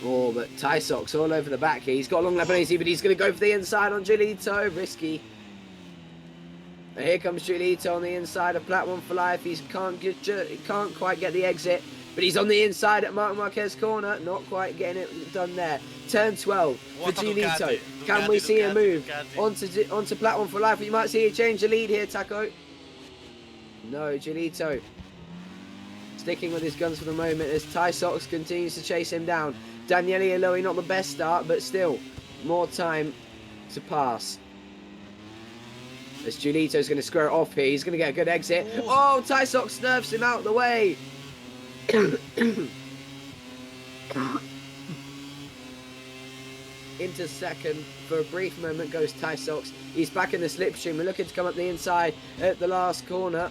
Oh, but Tysox all over the back here. He's got a long lap on AC, but he's going to go for the inside on Giulito. Risky. And here comes Giulito on the inside of Platt 1 for Life. He can't quite get the exit, but he's on the inside at Marc Marquez corner. Not quite getting it done there. Turn 12 for Giulito. Can we see a move onto Platt 1 for Life? You might see a change the lead here, Taco. No, Giulito sticking with his guns for the moment as Tysox continues to chase him down. Daniele Eloy, not the best start, but still more time to pass. As Giulito's going to square it off here. He's going to get a good exit. Oh, Tysox nerfs him out of the way. Into second for a brief moment goes Tysox. He's back in the slipstream. We're looking to come up the inside at the last corner.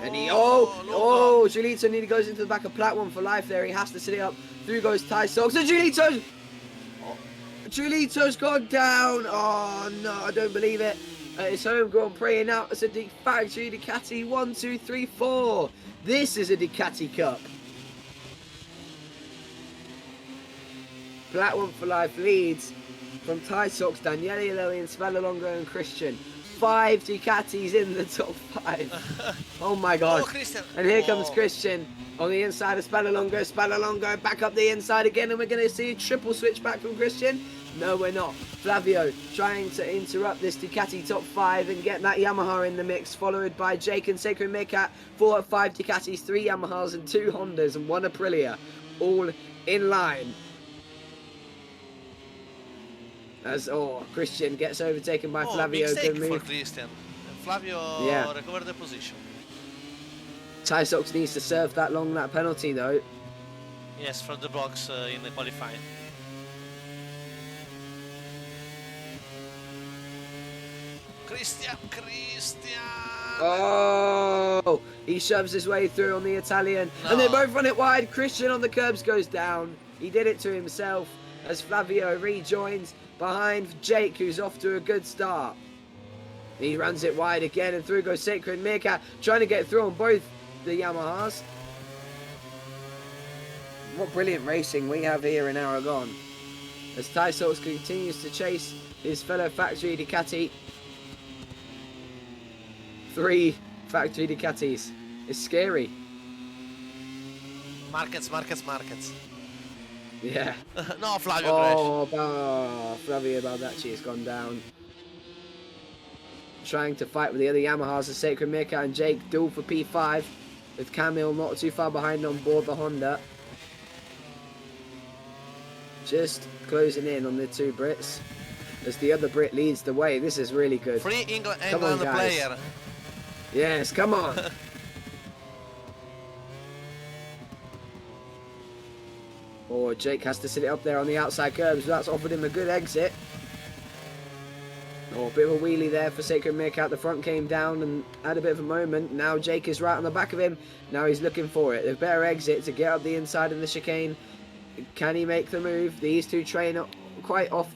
And he, Giulito nearly goes into the back of Platt 1 for Life there. He has to sit it up. Through goes Tysox. And Giulito's gone down. Oh, no, I don't believe it. It's home Grand Prix, and now it's a factory Ducati 1, 2, 3, 4. This is a Ducati Cup. Platt 1 for Life leads from Tysox, Daniele Eloy, and Spadalongo and Christian. 5 Ducatis in the top 5. Oh my god. And here comes Christian on the inside of Spadalongo. Spadalongo back up the inside again, and we're going to see a triple switch back from Christian. No, we're not. Flavio trying to interrupt this Ducati top 5 and get that Yamaha in the mix, followed by Jake and Sacred Meerkat. 4 of 5 Ducatis, 3 Yamahas and 2 Hondas and 1 Aprilia, all in line. As Christian gets overtaken by Flavio. Mistake for Christian. Flavio recovered the position. Tysox needs to serve that long lap penalty though. Yes, from the box in the qualifying. Christian! Oh, he shoves his way through on the Italian, and they both run it wide. Christian on the curbs goes down. He did it to himself as Flavio rejoins behind Jake, who's off to a good start. He runs it wide again, and through goes Sacred Meerkat, trying to get through on both the Yamahas. What brilliant racing we have here in Aragon, as Tysox continues to chase his fellow factory Ducati. 3 factory Ducatis. It's scary. Markets. Yeah. No, Flavio crash. Flavio Baldacci has gone down. trying to fight with the other Yamahas as Sacred Meerkat and Jake duel for P5, with Camille not too far behind on board the Honda. Just closing in on the two Brits as the other Brit leads the way. This is really good. Free England on, player. Yes, come on. Oh, Jake has to sit it up there on the outside curbs. That's offered him a good exit. Oh, a bit of a wheelie there for Sacred Meerkat. The front came down and had a bit of a moment. Now Jake is right on the back of him. Now he's looking for it. A better exit to get up the inside of the chicane. Can he make the move? These two train up quite off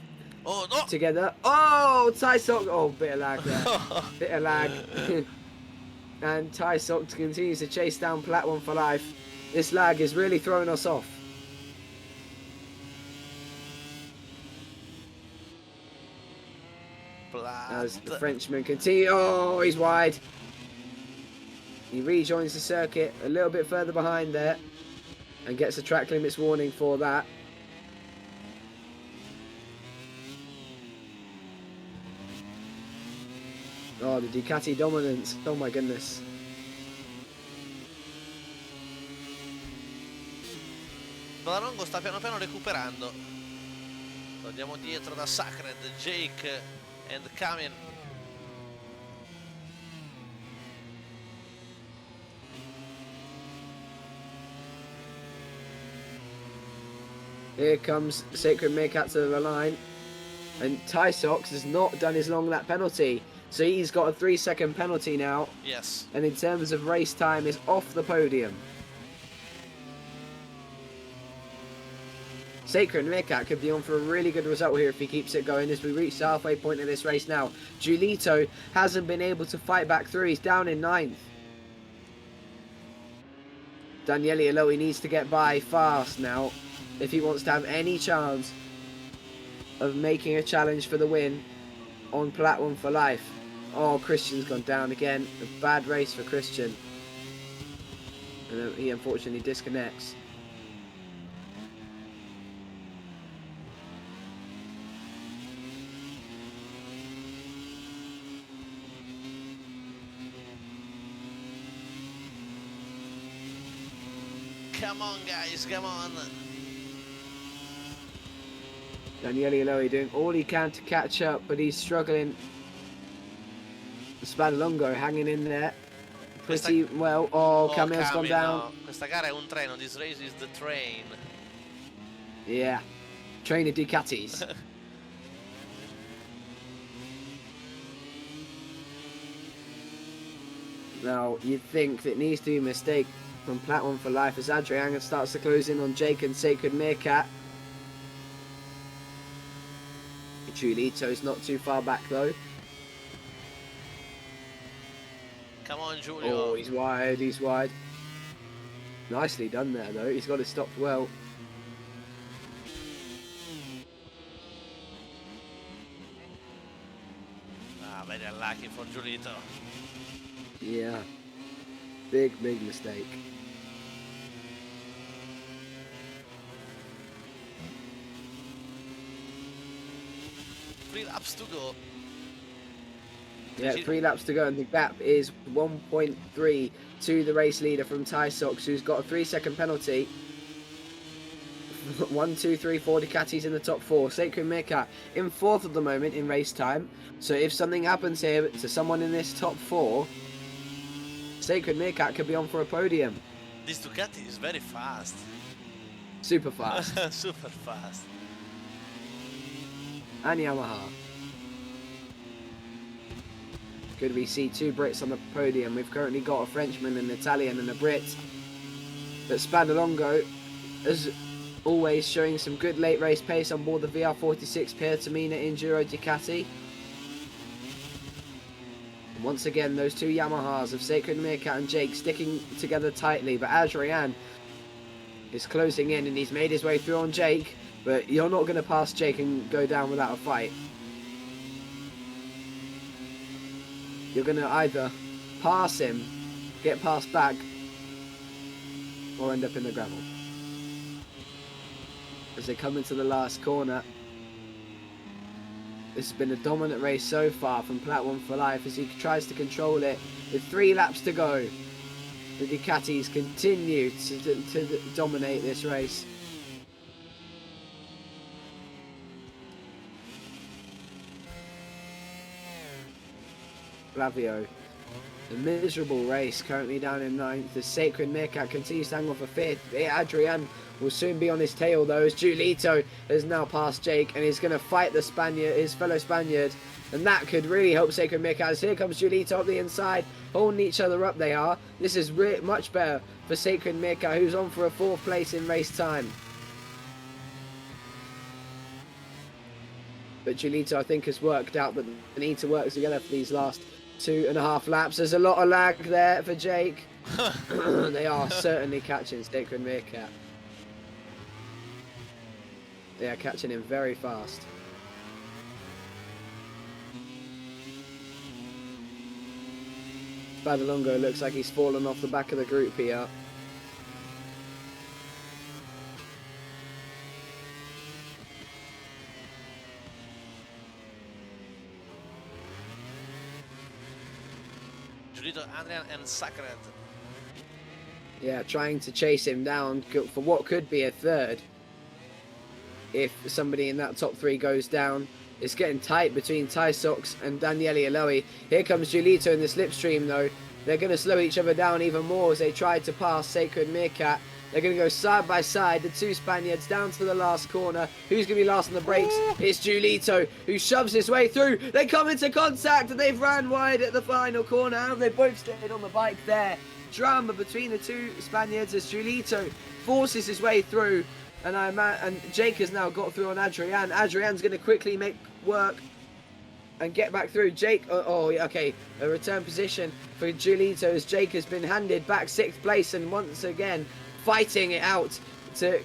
together. Oh, Ty Sock. Oh, bit of lag there. Bit of lag. And Ty Sock continues to chase down Plat 1 for life. This lag is really throwing us off. As the Frenchman continue. Oh, he's wide. He rejoins the circuit a little bit further behind there and gets a track limits warning for that. Oh, the Ducati dominance. Oh my goodness. Barongo sta piano piano recuperando. Torniamo dietro da Sacred, Jake and Kamin. Here comes Sacred Meerkat to the line. And Ty Sox has not done his long lap penalty. So he's got a 3-second penalty now. Yes. And in terms of race time, is off the podium. Sacred Meerkat could be on for a really good result here if he keeps it going as we reach the halfway point of this race now. Giulito hasn't been able to fight back through. He's down in 9th. Daniele Eloy needs to get by fast now if he wants to have any chance of making a challenge for the win on Plat 1 for life. Oh, Christian's gone down again. A bad race for Christian. And he unfortunately disconnects. Come on, guys, come on. Daniele Eloy doing all he can to catch up, but he's struggling. Spadalongo hanging in there pretty well. Oh, Camille's gone down. No. Questa gara è un treno. This race is the train. Yeah. Train of Ducatis. Now, you'd think that needs to be a mistake from Plat 1 for life as Adrian starts to close in on Jake and Sacred Meerkat. Giulito's not too far back though. Come on, Giulio. Oh, he's wide, he's wide. Nicely done there though, he's got it stopped well. Ah, very unlucky for Giulito. Yeah. Big mistake. 3 laps to go. Yeah, 3 laps to go, and the gap is 1.3 to the race leader from Ty Sox, who's got a 3-second penalty. 1, 2, 3, 4 Ducatis in the top 4. Sacred Meerkat in 4th at the moment in race time. So if something happens here to someone in this top 4, Sacred Meerkat could be on for a podium. This Ducati is very fast. Super fast. Super fast. And Yamaha. Could we see 2 Brits on the podium? We've currently got a Frenchman, an Italian and a Brit. But Spadalongo, as always, showing some good late race pace on board the VR46 Pierre Tamina Enduro Ducati. And once again, those 2 Yamahas of Sacred Meerkat and Jake sticking together tightly. But Adrian is closing in and he's made his way through on Jake. But you're not going to pass Jake and go down without a fight. You're going to either pass him, get passed back, or end up in the gravel. As they come into the last corner, This has been a dominant race so far from Plat 1 for Life as he tries to control it with 3 laps to go. The Ducatis continue to dominate this race. Flavio, a miserable race, currently down in 9th. The Sacred Meerkat continues to hang on for 5th. Adrian will soon be on his tail though, as Julito has now passed Jake and he's going to fight the Spaniard, his fellow Spaniard, and that could really help Sacred Meerkat. As here comes Julito up the inside, holding each other up they are. This is much better for Sacred Meerkat, who's on for a 4th place in race time. But Julito, I think, has worked out that they need to work together for these last 2.5 laps. There's a lot of lag there for Jake. They are certainly catching Sacred Meerkat. They are catching him very fast. Badalongo looks like he's fallen off the back of the group here. Julito, Adrian and Sacred. Yeah, trying to chase him down for what could be a 3rd. If somebody in that top 3 goes down. It's getting tight between Tysox and Daniele Eloy. Here comes Julito in the slipstream though. They're going to slow each other down even more as they try to pass Sacred Meerkat. They're going to go side by side, the 2 Spaniards down to the last corner. Who's going to be last on the brakes? It's Julito, who shoves his way through. They come into contact and they've ran wide at the final corner. And they both stayed on the bike there. Drama between the 2 Spaniards as Julito forces his way through. And Jake has now got through on Adrian. Adrian's going to quickly make work and get back through. Jake, okay, a return position for Julito as Jake has been handed back 6th place and once again fighting it out to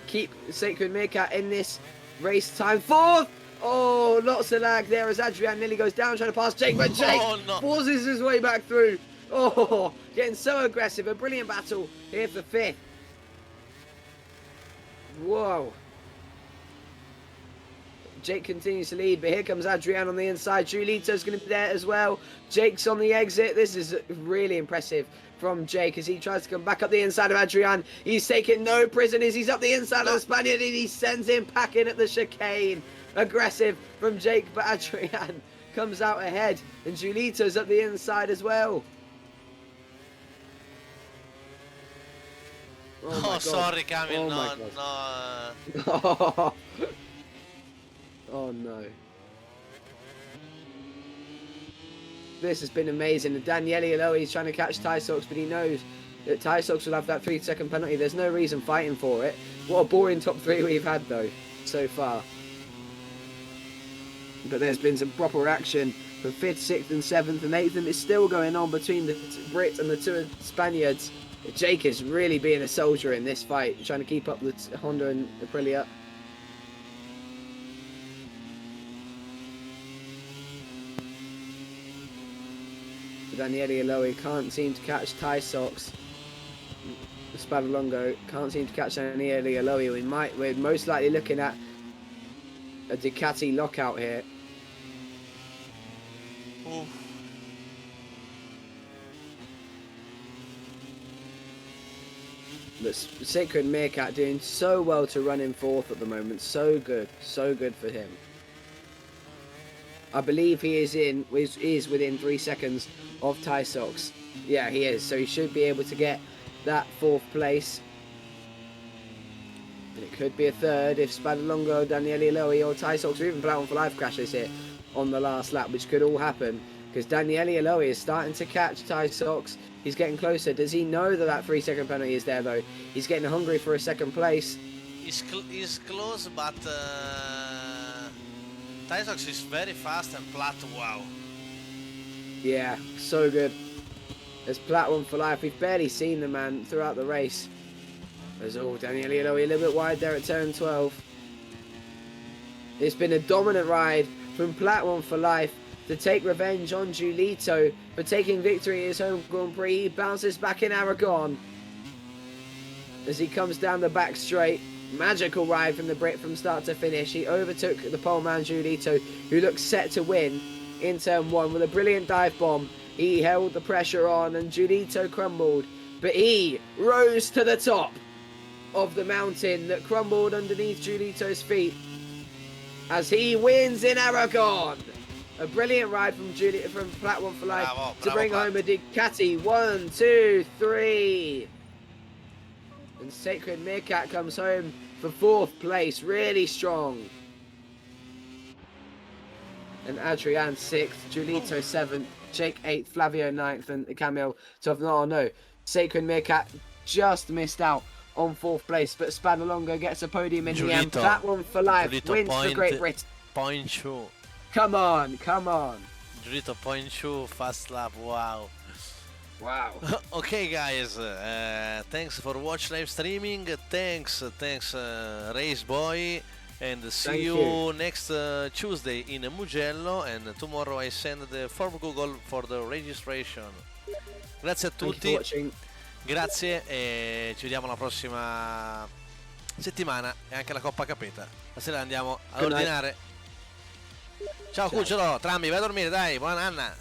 keep Sacred Meerkat in this race time. 4th! Oh, lots of lag there as Adrian nearly goes down trying to pass Jake, but Jake forces his way back through. Oh, getting so aggressive. A brilliant battle here for 5th. Whoa. Jake continues to lead, but here comes Adrian on the inside. Julito's going to be there as well. Jake's on the exit. This is really impressive from Jake as he tries to come back up the inside of Adrian. He's taking no prisoners. He's up the inside of the Spaniard and he sends him packing at the chicane. Aggressive from Jake, but Adrian comes out ahead and Julito's up the inside as well. Oh sorry, Camille. No. Oh no. This has been amazing. And Daniele Eloy is trying to catch Tysox, but he knows that Tysox will have that 3-second penalty. There's no reason fighting for it. What a boring top 3 we've had though, so far. But there's been some proper action for 5th, 6th and 7th and 8th, and it's still going on between the Brit and the 2 Spaniards. Jake is really being a soldier in this fight, trying to keep up with Honda and Aprilia. Daniele Eloy can't seem to catch Tysox. Spadalongo can't seem to catch Daniele Eloy. We're most likely looking at a Ducati lockout here. Oof. But Sacred Meerkat doing so well to run in 4th at the moment. So good for him. I believe he is within 3 seconds of Tysox. Yeah, he is. So he should be able to get that 4th place. And it could be a 3rd if Spadalongo, Daniele Eloy or Tysox or even Plat 1 for Life crashes here on the last lap, which could all happen. Because Daniele Eloy is starting to catch Tysox. He's getting closer. Does he know that that 3-second penalty is there though? He's getting hungry for a 2nd place. He's close, but Tysox is very fast and Plat, wow. Yeah, so good. There's Plat 1 for Life. We've barely seen the man throughout the race. There's Daniele Eloy a little bit wide there at turn 12. It's been a dominant ride from Plat 1 for Life to take revenge on Julito for taking victory in his home Grand Prix. He bounces back in Aragon as he comes down the back straight. Magical ride from the Brit from start to finish. He overtook the pole man Giulito, who looked set to win in turn 1 with a brilliant dive bomb. He held the pressure on and Giulito crumbled, but he rose to the top of the mountain that crumbled underneath Giulito's feet as he wins in Aragon. A brilliant ride from Plat 1 for Life to bring home a Ducati. 1, 2, 3. And Sacred Meerkat comes home for 4th place. Really strong. And Adrian 6th, Giulito 7th, Jake 8th, Flavio 9th, and Camille 12th. No. Sacred Meerkat just missed out on 4th place, but Spadalonga gets a podium in the end. Plat 1 for Life wins for Great Britain. Point 2. Come on. Giulito point 2, fast lap, wow. Okay guys, thanks for watch live streaming, thanks Race Boy, and see you next Tuesday in Mugello, and tomorrow I send the form Google for the registration. Grazie a tutti, grazie e ci vediamo la prossima settimana e anche la Coppa Capeta. Stasera andiamo ad ordinare. Ciao Cucciolo, Trammi, vai a dormire dai, buona Anna.